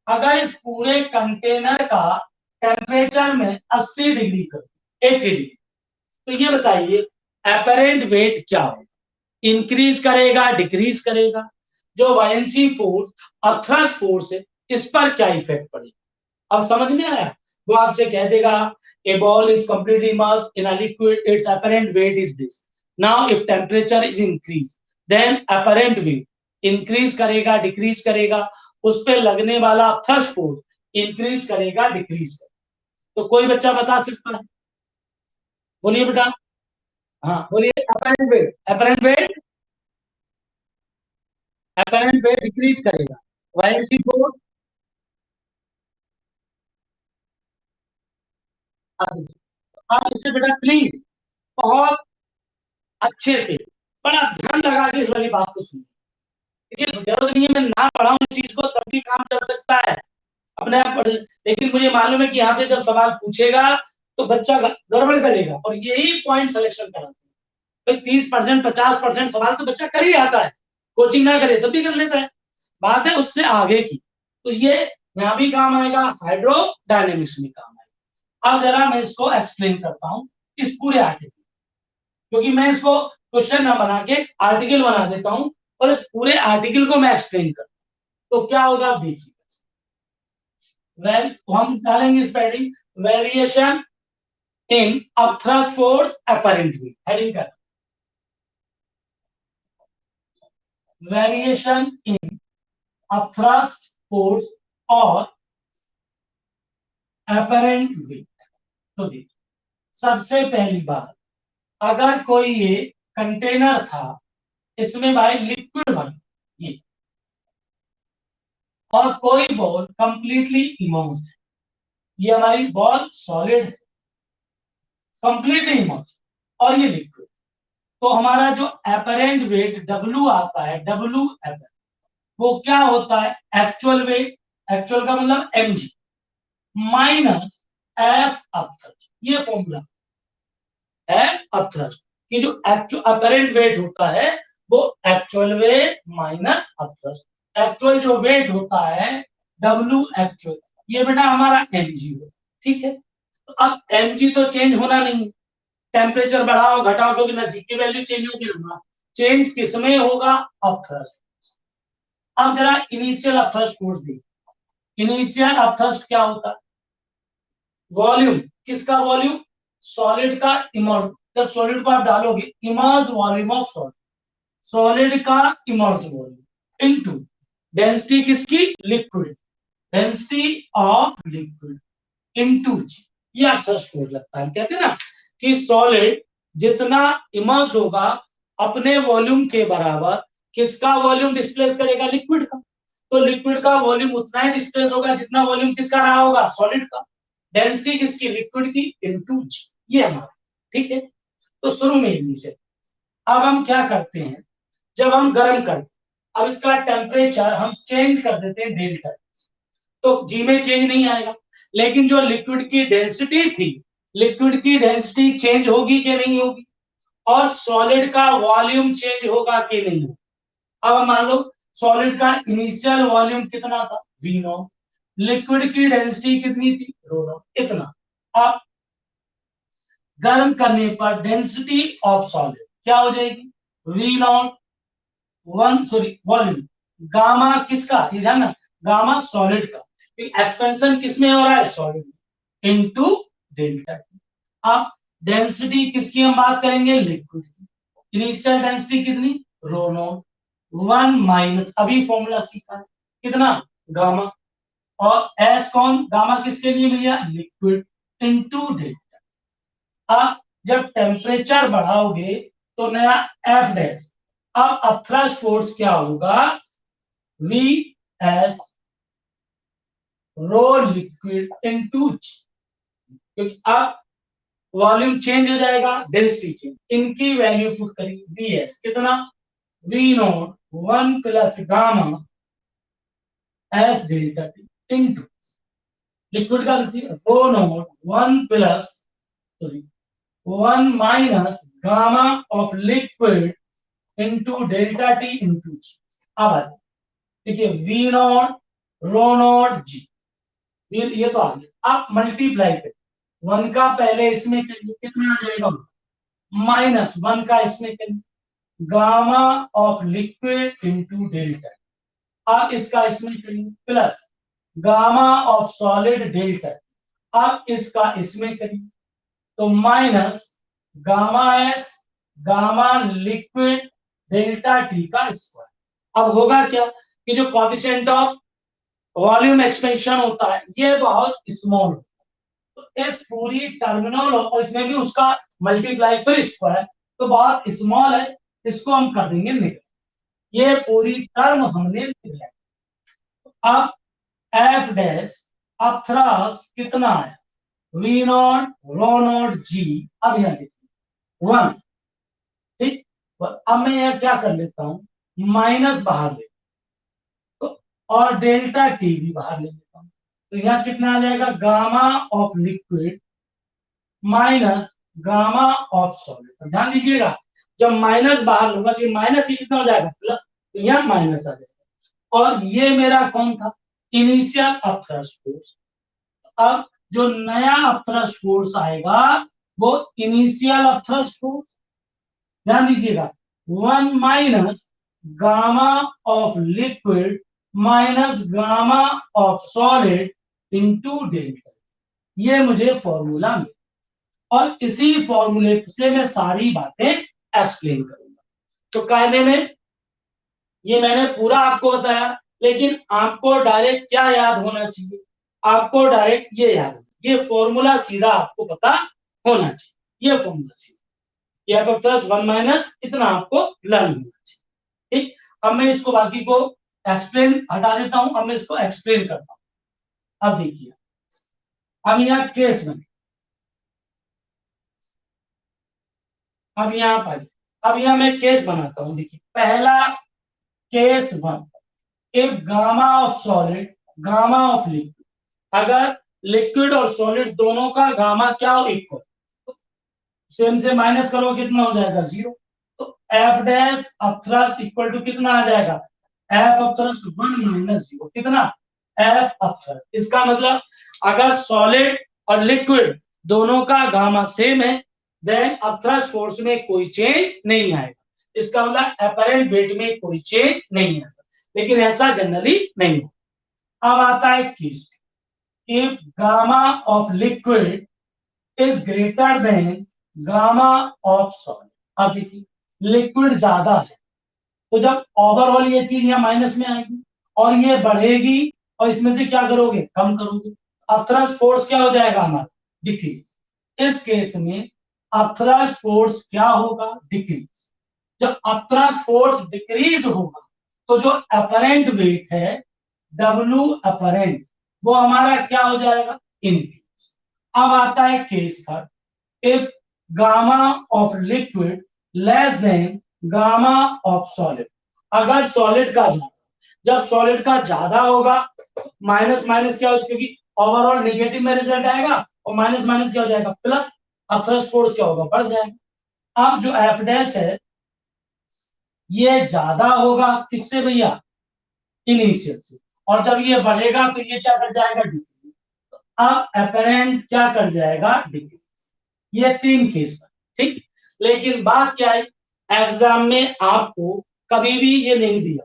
अगर इस पूरे कंटेनर का टेम्परेचर में 80 डिग्री कर, 80 डिग्री, तो ये बताइए अपरेंट वेट क्या होगा, इंक्रीज करेगा डिक्रीज करेगा। जो वायएनसी फोर्स और थ्रस्ट फोर्स है, इस पर क्या इफेक्ट पड़ेगा। अब समझ में आया। वो आपसे कह देगा a ball is completely immersed in a liquid, it's apparent weight is this. Now if temperature is increase, then apparent weight increase करेगा डिक्रीज करेगा, उस पर लगने वाला थ्रस्ट फोर्स इंक्रीज करेगा डिक्रीज करेगा। तो कोई बच्चा बता सकता है, बोलिए बेटा। हाँ बोलिए, apparent wait, apparent wait, apparent wait decrease करेगा, वायएनसी फोर्स। आप इससे बेटा प्लीज बहुत अच्छे से बड़ा ध्यान लगा के इस वाली बात को सुनिए। देखिए जरूरत नहीं है मैं ना पढ़ाऊं इस चीज को तब भी काम चल सकता है, अपने आप पढ़। लेकिन मुझे मालूम है कि यहाँ से जब सवाल पूछेगा तो बच्चा गड़बड़ करेगा, और यही पॉइंट सिलेक्शन कराते हैं। 30% 50% सवाल तो बच्चा कर ही आता है, कोचिंग ना करे तब भी कर लेता है। बात है उससे आगे की। तो ये यहाँ भी काम आएगा, हाइड्रोडायनेमिक्स में काम आएगा। अब जरा मैं इसको एक्सप्लेन करता हूँ इस पूरे आर्टिकल, क्योंकि मैं इसको क्वेश्चन ना बना के आर्टिकल बना देता हूँ और इस पूरे आर्टिकल को मैं एक्सप्लेन करता हूँ। तो क्या होगा आप देखिए, हम डालेंगे इस padding, variation in upthrust force apparently, heading कर, वेरिएशन इन अपथ्रस्ट फोर्स और अपरेंट वेट। तो देखिए सबसे पहली बात, अगर कोई ये कंटेनर था, इसमें भाई लिक्विड बना ये, और कोई बॉल कंप्लीटली इमर्स्ड है, ये हमारी बॉल सॉलिड है, कंप्लीटली इमर्स्ड, और ये लिक्विड। तो हमारा जो अपरेंट वेट W आता है, W एफ, वो क्या होता है, एक्चुअल वेट, एक्चुअल का मतलब mg माइनस एफ अपथ्रस्ट। ये फॉर्मूला एफ अपथ्रस्ट कि जो एक्चुअल अपरेंट वेट होता है वो actual wait minus upthrust. Actual जो वेट होता है W एक्चुअल ये बेटा हमारा mg हो, ठीक है। तो अब mg तो चेंज होना नहीं है, टेम्परेचर बढ़ाओ घटाओ क्योंकि ना जी की वैल्यू चेंज होगी ना, चेंज किसमें होगा, अपथ्रस्ट। अब जरा इनिशियल अपथ्रस्ट फोर्स देखिए, इनिशियल अपथ्रस्ट क्या होता है, वॉल्यूम, किसका वॉल्यूम, सॉलिड का इमर्ज, जब सॉलिड को आप डालोगे immerse volume of solid, solid का इमर्ज वॉल्यूम इनटू डेंसिटी किसकी, liquid, density of liquid into g, ये अपथ्रस्ट फोर्स लगता है। हम कहते हैं ना कि सॉलिड जितना इमर्ज होगा अपने वॉल्यूम के बराबर किसका वॉल्यूम डिस्प्लेस करेगा, लिक्विड का, तो लिक्विड का वॉल्यूम उतना ही डिस्प्लेस होगा जितना वॉल्यूम किसका रहा होगा, सॉलिड का, डेंसिटी किसकी, लिक्विड की इनटू जी, ये हमारा, ठीक है। तो शुरू में इन्हीं से, अब हम क्या करते हैं, जब हम गर्म करते हैं, अब इसका टेम्परेचर हम चेंज कर देते हैं डेल्टा, तो जी में चेंज नहीं आएगा, लेकिन जो लिक्विड की डेंसिटी थी, लिक्विड की डेंसिटी चेंज होगी कि नहीं होगी, और सॉलिड का वॉल्यूम चेंज होगा कि नहीं होगा। अब मान लो सॉलिड का इनिशियल वॉल्यूम कितना था, वी नॉट, लिक्विड की डेंसिटी कितनी थी, रो नॉट, इतना। अब गर्म करने पर डेंसिटी ऑफ सॉलिड क्या हो जाएगी, V naught one, sorry volume, gamma किसका, इधर ना, गामा सॉलिड का, एक्सपेंशन किसमें हो रहा है, सॉलिड में, इनटू डेल्टा टी। अब डेंसिटी किसकी हम बात करेंगे, लिक्विड की, इनिशियल डेंसिटी कितनी, रो नॉट, वन माइनस, अभी फॉर्मूला सीखा है, कितना, गामा, और एस कौन, गामा किसके लिए भैया, लिक्विड, इनटू डेल्टा। अब जब टेम्परेचर बढ़ाओगे तो नया एफ डैश, अब अपथ्रस्ट फोर्स क्या होगा, V S rho liquid into, क्योंकि अब वॉल्यूम चेंज हो जाएगा, डेंसिटी चेंज, इनकी वैल्यू पुट करेंगे, वी एस कितना, V naught one plus gamma S delta T into liquid का rho naught one plus, sorry one minus gamma of liquid into delta T into g. अब आ जाए, देखिए V naught rho naught g, ये तो आ गया, आप मल्टीप्लाई करें, वन का पहले इसमें करिए कितना आ जाएगा, माइनस वन का इसमें करिए, gamma of liquid into delta, आप इसका इसमें करिए, plus gamma of solid delta, आप इसका इसमें करिए, तो minus gamma S gamma liquid delta T का स्क्वायर। अब होगा क्या कि जो कोएफिशिएंट ऑफ वॉल्यूम एक्सपेंशन होता है ये बहुत स्मॉल, तो इस पूरी टर्मिनल और इसमें भी उसका मल्टीप्लाई फिर स्क्वायर, तो बहुत स्मॉल है, इसको हम कर देंगे निगल, ये पूरी टर्म हमने निगल। अब एफ डैश अपथ्रस्ट कितना है, वी नॉट रो नॉट जी, अब यहां देखिए वन, ठीक, अब मैं यह क्या कर लेता हूं, माइनस बाहर ले, तो और डेल्टा टी भी बाहर ले लेता हूं, तो यहां कितना आ जाएगा, gamma of liquid minus gamma of solid. तो ध्यान दीजिएगा जब माइनस बाहर लूंगा तो माइनस ही कितना हो जाएगा, प्लस, तो यहां माइनस आ जाएगा, और ये मेरा कौन था, इनिशियल अपथ्रस्ट फोर्स। अब जो नया अपथ्रस्ट फोर्स आएगा वो इनिशियल अपथ्रस्ट फोर्स, ध्यान दीजिएगा, one minus gamma of liquid minus gamma of solid into delta, ये मुझे फॉर्मूला मिला, और इसी फॉर्मूले से मैं सारी बातें एक्सप्लेन करूंगा। तो कायदे में ये मैंने पूरा आपको बताया, लेकिन आपको डायरेक्ट क्या याद होना चाहिए, आपको डायरेक्ट ये याद होना, ये फॉर्मूला सीधा आपको पता होना चाहिए, ये फॉर्मूला सीधा, ये एफ प्लस वन माइनस इतना आपको लर्न होना चाहिए, ठीक। अब मैं इसको बाकी को एक्सप्लेन हटा देता हूं, अब मैं इसको एक्सप्लेन करता हूं। अब देखिए, अब यहाँ केस बने, अब यहाँ पर, अब यहाँ मैं केस बनाता हूं, देखिए पहला case one, if gamma of solid gamma of liquid, अगर लिक्विड और सॉलिड दोनों का गामा क्या हो, इक्वल, सेम से माइनस करो कितना हो जाएगा, जीरो, तो F dash upthrust equal to कितना आ जाएगा, F upthrust one minus zero, कितना एफ अपथ्रस्ट। इसका मतलब अगर सॉलिड और लिक्विड दोनों का गामा सेम है देन अपथ्रस्ट फोर्स में कोई चेंज नहीं आएगा। इसका मतलब अपरेंट वेट में कोई चेंज नहीं आएगा, लेकिन ऐसा जनरली नहीं होता। अब आता है case, if gamma of liquid is greater than gamma of solid. अब देखिए लिक्विड ज्यादा है तो जब ओवरऑल ये चीज यहाँ माइनस में आएगी और ये बढ़ेगी और इसमें से क्या करोगे, कम करोगे। अपथ्रस्ट फोर्स क्या हो जाएगा हमारा, डिक्रीज। इस केस में अपथ्रस्ट फोर्स क्या होगा, डिक्रीज। जब अपथ्रस्ट फोर्स डिक्रीज होगा तो जो अपरेंट वेट है डब्ल्यू अपरेंट वो हमारा क्या हो जाएगा, इंक्रीज। अब आता है case third, if gamma of liquid less than gamma of solid. अगर सॉलिड का ज्यादा, जब सॉलिड का ज्यादा होगा माइनस माइनस क्या हो, क्योंकि ओवरऑल नेगेटिव में रिजल्ट आएगा और माइनस माइनस क्या हो जाएगा, प्लस। अब थ्रस्ट फोर्स क्या होगा, बढ़ जाएगा। अब जो एफ डैश है ये ज्यादा होगा किससे भैया, इनिशियल से, और जब ये बढ़ेगा तो ये क्या कर जाएगा, डिक्रीज। अब अपेरेंट क्या कर जाएगा, डिक्रीज। ये तीन केस पर, ठीक। लेकिन बात क्या है, एग्जाम में आपको कभी भी ये नहीं दिया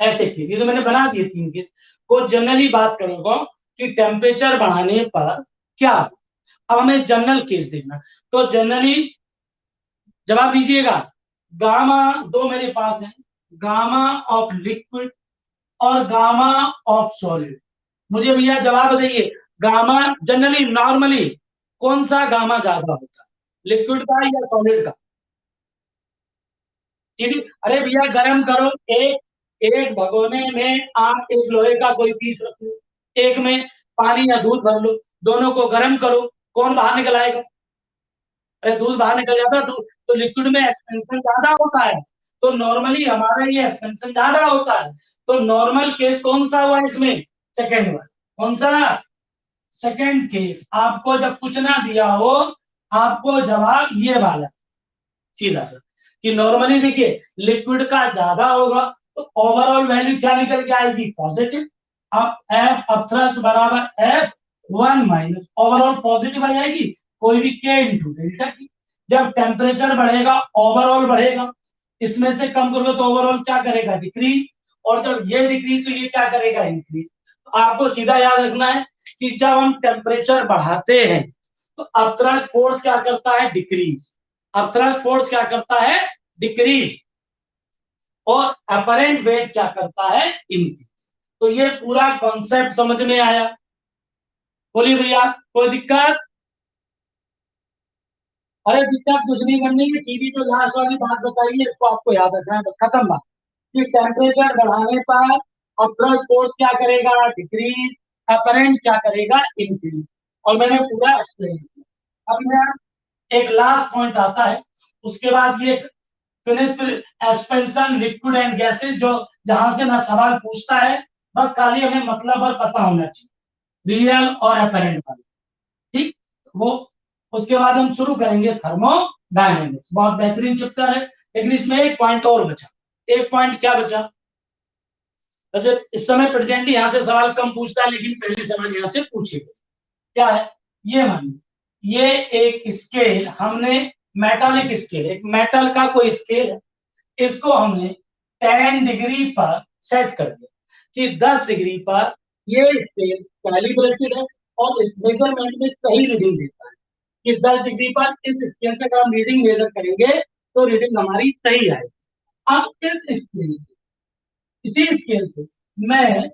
ऐसे केस, ये तो मैंने बना दिए तीन केस। वो जनरली बात करेगा कि टेम्परेचर बढ़ाने पर क्या। अब हमें जनरल केस देखना, तो जनरली जवाब दीजिएगा। गामा दो मेरे पास है, गामा ऑफ लिक्विड और गामा ऑफ सॉलिड। मुझे भैया जवाब बताइए, गामा जनरली नॉर्मली कौन सा गामा ज्यादा होता है, लिक्विड का या सॉलिड का। चीनी, अरे भैया गर्म करो, एक एक भगोने में आप एक लोहे का कोई पीस रख लो, एक में पानी या दूध भर लो, दोनों को गर्म करो, कौन बाहर निकल आएगा, अरे दूध बाहर निकल जाता तो लिक्विड में एक्सपेंशन ज्यादा होता है, तो नॉर्मली हमारा ये एक्सपेंशन ज्यादा होता है। तो नॉर्मल केस कौन सा हुआ इसमें, सेकेंड वन। कौन सा, सेकेंड केस। आपको जब कुछ ना दिया हो आपको जवाब ये वाला सीधा सा, कि नॉर्मली देखिए लिक्विड का ज्यादा होगा तो ओवरऑल वैल्यू क्या निकल के आएगी, पॉजिटिव। अब एफ अपथ्रस्ट बराबर F one minus overall positive आ जाएगी, कोई भी के इंटू डेल्टा की। जब टेम्परेचर बढ़ेगा ओवरऑल बढ़ेगा, इसमें से कम करोगे तो ओवरऑल क्या करेगा, डिक्रीज। और जब ये डिक्रीज तो ये क्या करेगा, इंक्रीज। तो आपको सीधा याद रखना है कि जब हम टेम्परेचर बढ़ाते हैं तो अपथ्रस्ट फोर्स क्या करता है, डिक्रीज। अपथ्रस्ट फोर्स क्या करता है, डिक्रीज। और अपरेंट वेट क्या करता है, इंक्रीज। तो ये पूरा कॉन्सेप्ट समझ में आया, बोलिए भैया कोई दिक्कत। अरे दिक्कत कुछ नहीं करनी है, टीवी तो लास्ट वाली बात बताइए, इसको आपको याद रखना है, बस खत्म बात। कि टेम्परेचर बढ़ाने पर अपराइट फोर्स क्या करेगा, डिक्रीज। अपरेंट क्या करेगा, इंक्रीज। और मैंने पूरा एक्सप्लेन किया। अब मैं एक लास्ट पॉइंट आता है, उसके बाद ये finish expansion liquid and gases, जो जहां से ना सवाल पूछता है, बस खाली हमें मतलब और पता होना चाहिए, रियल और अपरेंट वाले, ठीक। वो उसके बाद हम शुरू करेंगे थर्मोडायनेमिक्स, बहुत बेहतरीन चैप्टर है। लेकिन इसमें एक पॉइंट और बचा, एक पॉइंट क्या बचा, वैसे इस समय प्रेजेंट यहाँ से सवाल कम पूछता है लेकिन पहले सवाल यहाँ से पूछेगा, क्या है, ये मानिए ये एक स्केल हमने, मेटालिक स्केल, एक मेटल का कोई स्केल है, इसको हमने 10 डिग्री पर सेट कर दिया कि 10 डिग्री पर ये स्केल कैलिब्रेटेड है और इस मेजरमेंट में सही रीडिंग देता है कि 10 डिग्री पर इस स्केल से अगर हम रीडिंग मेजर करेंगे तो रीडिंग हमारी सही आएगी। अब इस स्केल से, इसी स्केल से मैं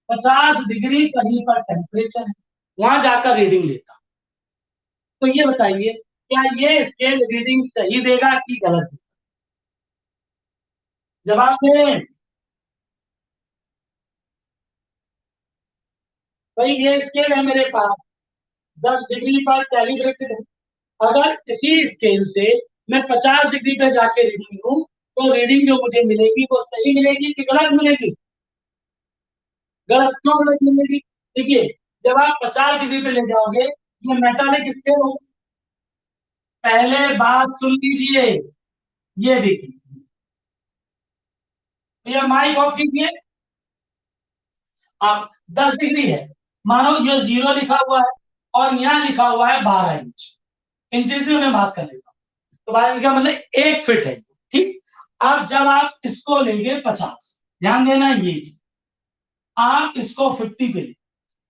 50 डिग्री कहीं पर टेम्परेचर है वहां जाकर रीडिंग लेता हूं, तो ये बताइए क्या ये स्केल रीडिंग सही देगा कि गलत। जवाब दें भाई, ये स्केल है मेरे पास, 10 डिग्री पर कैलिब्रेटेड है। अगर इसी स्केल से मैं 50 डिग्री पे जाके रीडिंग लूं तो रीडिंग जो मुझे मिलेगी वो सही मिलेगी कि गलत मिलेगी, गलत क्यों गलत मिलेगी, देखिए जब आप 50 डिग्री पे ले जाओगे ये मेटालिक स्केल हो। पहले बात सुन लीजिए, ये देखिए, ये माइक ऑफ कीजिए। आप 10 डिग्री है, मानो ये 0 लिखा हुआ है और यहाँ लिखा हुआ है 12 इंच, इंचेस में मैं मार्क कर लेता हूँ, तो 12 इंच का मतलब 1 फीट है, ठीक। अब जब आप इसको लेंगे 50, ध्यान देना ये चीज, आप इसको 50 पे,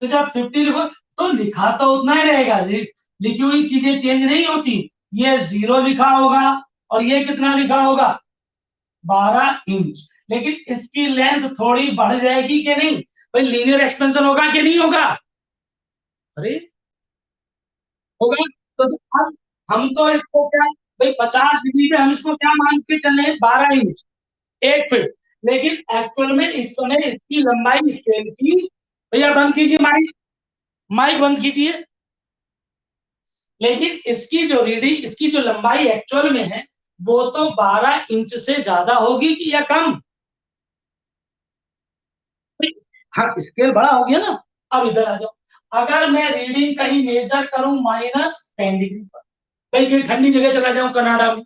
तो जब 50 लिखो तो लिखा तो उतना ही रहेगा, लिखी हुई चीजें चेंज नहीं होती, ये 0 लिखा होगा और ये कितना लिखा होगा 12 इंच, लेकिन इसकी लेंथ थोड़ी बढ़ जाएगी कि नहीं, भाई लीनियर एक्सपेंशन होगा कि नहीं होगा, अरे होगा। तो अब हम तो इसको क्या, भाई 50 डिग्री पे हम इसको क्या मान के चले 12 इंच 1 फीट, लेकिन एक्चुअल में इस समय इसकी लंबाई स्केल की, भैया बंद कीजिए माइक, माइक बंद कीजिए, लेकिन इसकी जो रीडिंग, इसकी जो लंबाई एक्चुअल में है वो तो 12 इंच से ज्यादा होगी कि या कम, हाँ स्केल बड़ा हो गया ना। अब इधर आ जाओ, अगर मैं रीडिंग कहीं मेजर करूं -10 डिग्री पर, कहीं कहीं ठंडी जगह चला जाऊं कनाडा में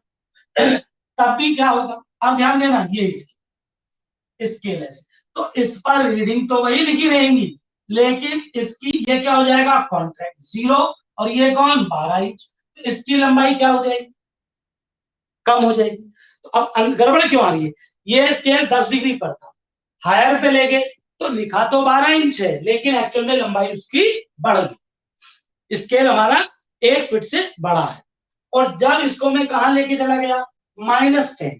तब भी क्या होगा, अब ध्यान देना, ये स्केल है, तो इस पर रीडिंग तो वही लिखी रहेंगी, लेकिन इसकी ये क्या हो जाएगा कॉन्ट्रैक्ट 0, और ये कौन 12 इंच, तो इसकी लंबाई क्या हो जाएगी कम हो जाएगी। तो अब गड़बड़ क्यों आ रही है, ये स्केल 10 डिग्री पर था, हायर पे ले गए तो लिखा तो 12 इंच है, लेकिन एक्चुअल में लंबाई उसकी बढ़ गई, स्केल हमारा 1 फीट से बड़ा है। और जब इसको मैं कहा लेके चला गया -10,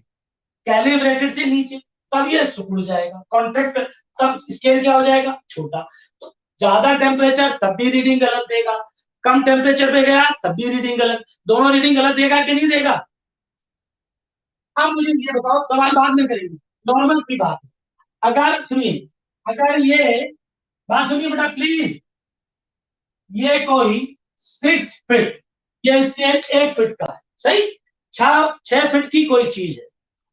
कैलिब्रेटेड से नीचे, तब ये सिकुड़ जाएगा कॉन्ट्रैक्ट, तब स्केल क्या हो जाएगा छोटा, तो ज्यादा टेम्परेचर तब भी रीडिंग गलत देगा, कम टेम्परेचर पे गया तब भी रीडिंग गलत, दोनों रीडिंग गलत देगा कि नहीं देगा। अब मुझे ये बताओ, सवाल बाद में करेंगे, नॉर्मल की बात है, अगर सुनिए, अगर ये बात सुनिए बेटा प्लीज, ये कोई 6 फीट, ये स्केल 1 फीट का है, सही, 6 फीट की कोई चीज है,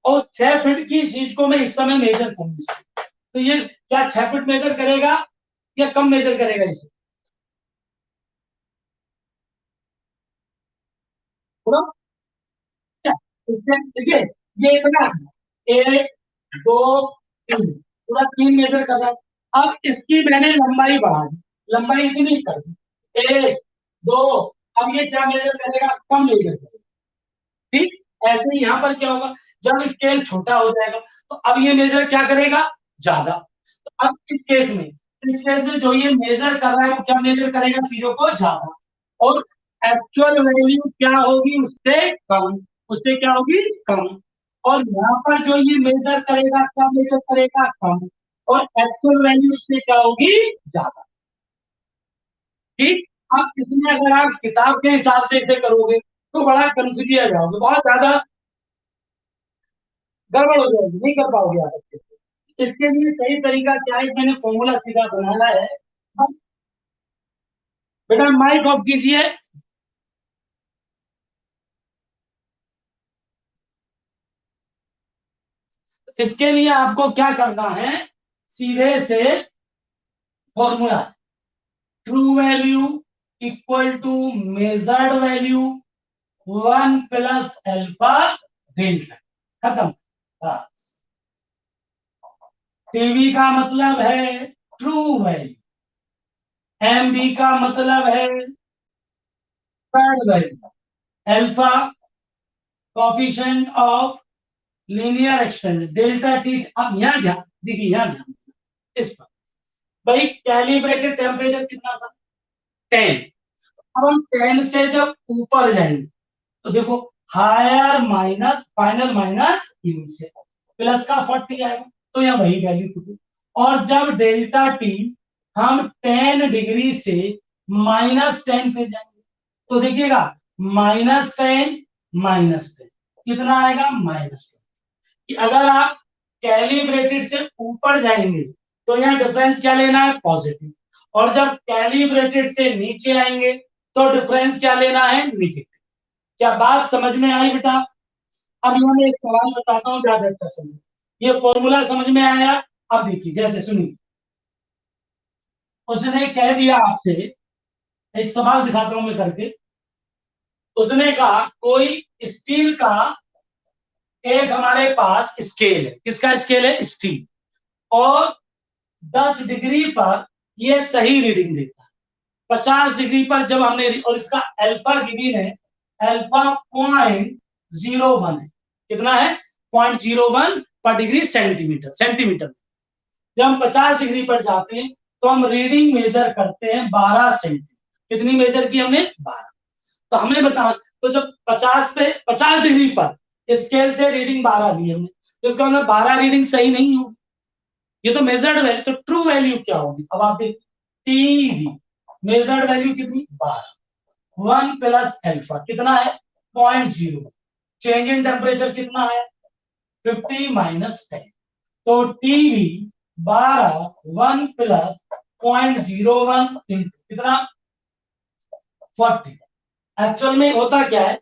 और 6 फीट की चीज को मैं इस समय मेजर करूंगी, तो ये क्या 6 फीट मेजर करेगा या कम मेजर करेगा इसे, बोलो क्या, इससे देखिए ये इतना, 1 2 3, पूरा 3 मेजर कर रहा है, अब इसकी मैंने लंबाई बढ़ा दी, लंबाई इतनी कर दी 1 2, अब ये क्या मेजर करेगा कम मेजर करेगा, ठीक। ऐसे ही यहाँ पर क्या होगा, जब स्केल छोटा हो जाएगा तो अब ये मेजर क्या करेगा ज्यादा, तो अब इस केस में जो ये मेजर कर रहा है वो क्या मेजर करेगा चीजों को ज्यादा, और एक्चुअल वैल्यू क्या होगी उससे कम, उससे क्या होगी कम, और यहाँ पर जो ये मेजर करेगा क्या मेजर करेगा कम, और एक्चुअल वैल्यू उससे क्या होगी ज्यादा, ठीक। अब इसमें अगर आप किताब के हिसाब से इसे करोगे तो बड़ा कंफ्यूज जाओगे, बहुत ज्यादा गड़बड़ हो जाएगी, नहीं कर पाओगे आप अच्छे से। इसके लिए सही तरीका क्या है, मैंने फॉर्मूला सीधा बनाना है। अब बेटा माइक ऑफ कीजिए, इसके लिए आपको क्या करना है, सीधे से formula, true value equal to measured value 1 + alpha delta, खत्म, बस। टीवी का मतलब है ट्रू वैल्यू, एमबी का मतलब है measured value, alpha coefficient of linear extension, delta T, अब यहाँ ध्यान देखिए, यहाँ ध्यान इस पर, भाई कैलिब्रेटेड टेम्परेचर कितना था 10, अब हम 10 से जब ऊपर जाएंगे तो देखो higher minus final minus initial, plus का 40 आएगा, तो यहाँ वही वैल्यू थी, और जब डेल्टा टी हम 10 डिग्री से -10 पे जाएंगे तो देखिएगा -10 कितना आएगा -10, कि अगर आप कैलिब्रेटेड से ऊपर जाएंगे तो यहाँ डिफरेंस क्या लेना है पॉजिटिव, और जब कैलिब्रेटेड से नीचे आएंगे तो डिफरेंस क्या लेना है नेगेटिव, क्या बात समझ में आई बेटा। अब यहाँ मैं एक सवाल बताता हूँ, ज्यादा अच्छा समझ, ये फॉर्मूला समझ में आया, अब देखिए जैसे सुनिए, उसने कह दिया आपसे, एक सवाल दिखाता हूं मैं करके, उसने कहा कोई स्टील का एक हमारे पास स्केल है, किसका स्केल है स्टील, और 10 डिग्री पर ये सही रीडिंग देता है। 50 डिग्री पर जब हमने, और इसका अल्फा गिवन है, अल्फा 0.01 है। कितना है? 0.01 पर डिग्री सेंटीमीटर, सेंटीमीटर। जब हम 50 डिग्री पर जाते हैं तो हम रीडिंग मेजर करते हैं 12 सेंटीमीटर। कितनी मेजर की हमने? 12। तो हमें बता, तो जब 50 डिग्री पर स्केल से रीडिंग 12 ली हमने, तो इसका मतलब 12 रीडिंग सही नहीं होगी। ये तो मेजर्ड वैल्यू, तो ट्रू वैल्यू क्या होगी? अब आप देखिए, टीवी मेजर्ड वैल्यू कितनी? 12। 1 प्लस अल्फा कितना है? 0.0। चेंज इन टेम्परेचर कितना है? 50 - 10। तो टीवी 12, 1 प्लस 0.01 कितना? 40। एक्चुअल में होता क्या है,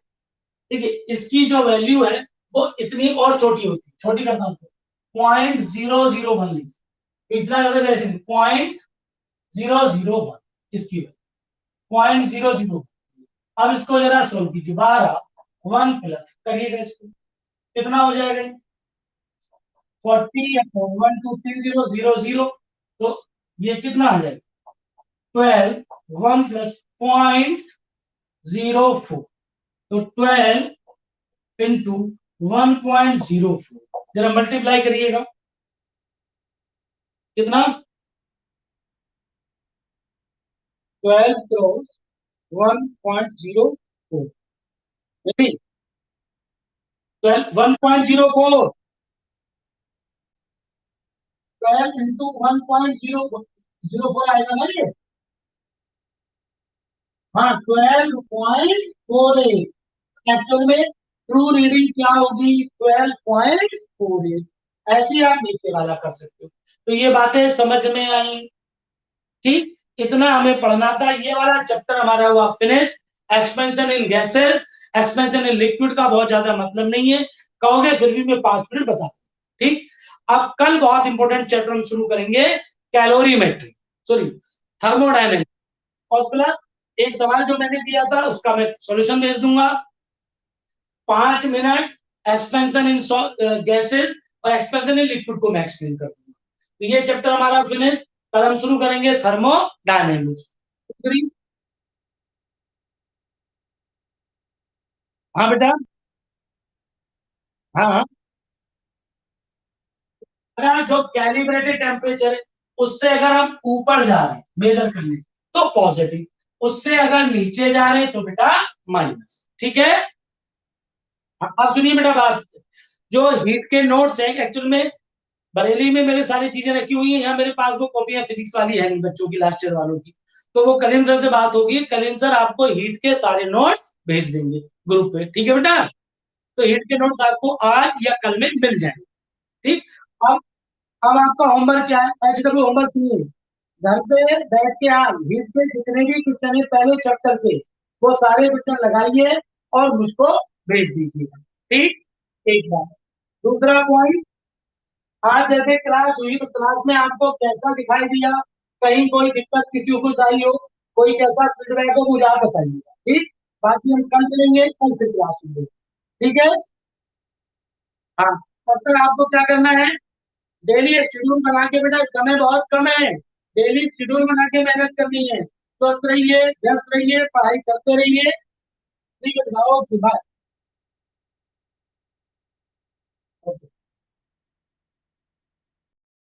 ठीक है, इसकी जो वैल्यू है वो इतनी और छोटी होती है। छोटी करता हूं, 0.001 लीजिए, इतना ज्यादा वैसे नहीं, 0.001 इसकी 0.00। अब इसको जरा सोल्व कीजिए, 12, 1 प्लस करिएगा इसको, कितना हो जाएगा? 40/12300। तो ये कितना आ जाएगा? 12, 1 प्लस 0.04। तो 12 इंटू 1.04, जरा मल्टीप्लाई करिएगा, कितना? 12 क्रॉस 1.04, 12 1.04, 12 इंटू 1.004 आएगा ना ये? हाँ, 12.48। एक्चुअल में ट्रू रीडिंग क्या होगी? 12.48। ऐसे आप नीचे वाला कर सकते हो। तो ये बातें समझ में आई? ठीक, इतना हमें पढ़ना था। ये वाला चैप्टर हमारा हुआ finish. Expansion in gases, expansion in liquid का बहुत ज्यादा मतलब नहीं है, कहोगे फिर भी मैं 5 मिनट बता। ठीक, अब कल बहुत इंपॉर्टेंट चैप्टर हम शुरू करेंगे, कैलोरीमेट्री, सॉरी थर्मोडायनेमिक्स। और प्लस एक सवाल जो मैंने दिया था उसका मैं सॉल्यूशन भेज दूंगा। 5 मिनट एक्सपेंशन इन गैसेस और एक्सपेंशन इन लिक्विड को मैं एक्सप्लेन कर दूंगा। तो ये चैप्टर हमारा फिनिश। कल हम शुरू करेंगे थर्मोडायनेमिक्स। हाँ बेटा। हाँ हाँ। अगर जो कैलिब्रेटेड टेम्परेचर है उससे अगर हम ऊपर जा रहे हैं मेजर करने तो पॉजिटिव, उससे अगर नीचे जा रहे हैं तो बेटा माइनस। ठीक है? अब सुनिए बेटा बात, जो हीट के नोट्स है एक्चुअल में बरेली में मेरे सारी चीजें रखी हुई है, यहाँ मेरे पास वो कॉपियां फिजिक्स वाली है नहीं बच्चों की, लास्ट ईयर वालों की। तो वो कलीम सर से बात होगी, कलीम सर आपको हीट के सारे नोट्स भेज देंगे ग्रुप पे। ठीक है बेटा? तो हीट के नोट्स आपको आज या कल में मिल जाएंगे। ठीक। अब अब आपका होमवर्क क्या है? एचडब्ल्यू होमवर्क नहीं है, घर पे बैठ के आप हीट के जितने भी क्वेश्चन है पहले चैप्टर के, वो सारे क्वेश्चन लगाइए और मुझको भेज दीजिएगा। ठीक, एक बात। दूसरा पॉइंट, आज जैसे क्लास हुई तो क्लास में आपको कैसा दिखाई दिया? कहीं कोई दिक्कत किसी को आई हो, कोई कैसा फीडबैक हो, मुझे आप बताइएगा। ठीक, बाकी हम कल चलेंगे, कल फिर क्लास होंगे। ठीक है? हाँ, तब तक आपको क्या करना है? डेली एक शेड्यूल बना के, बेटा समय बहुत कम है, डेली शेड्यूल बना के मेहनत करनी है। स्वस्थ रहिए, व्यस्त रहिए, पढ़ाई करते रहिए। ठीक है, बताओ।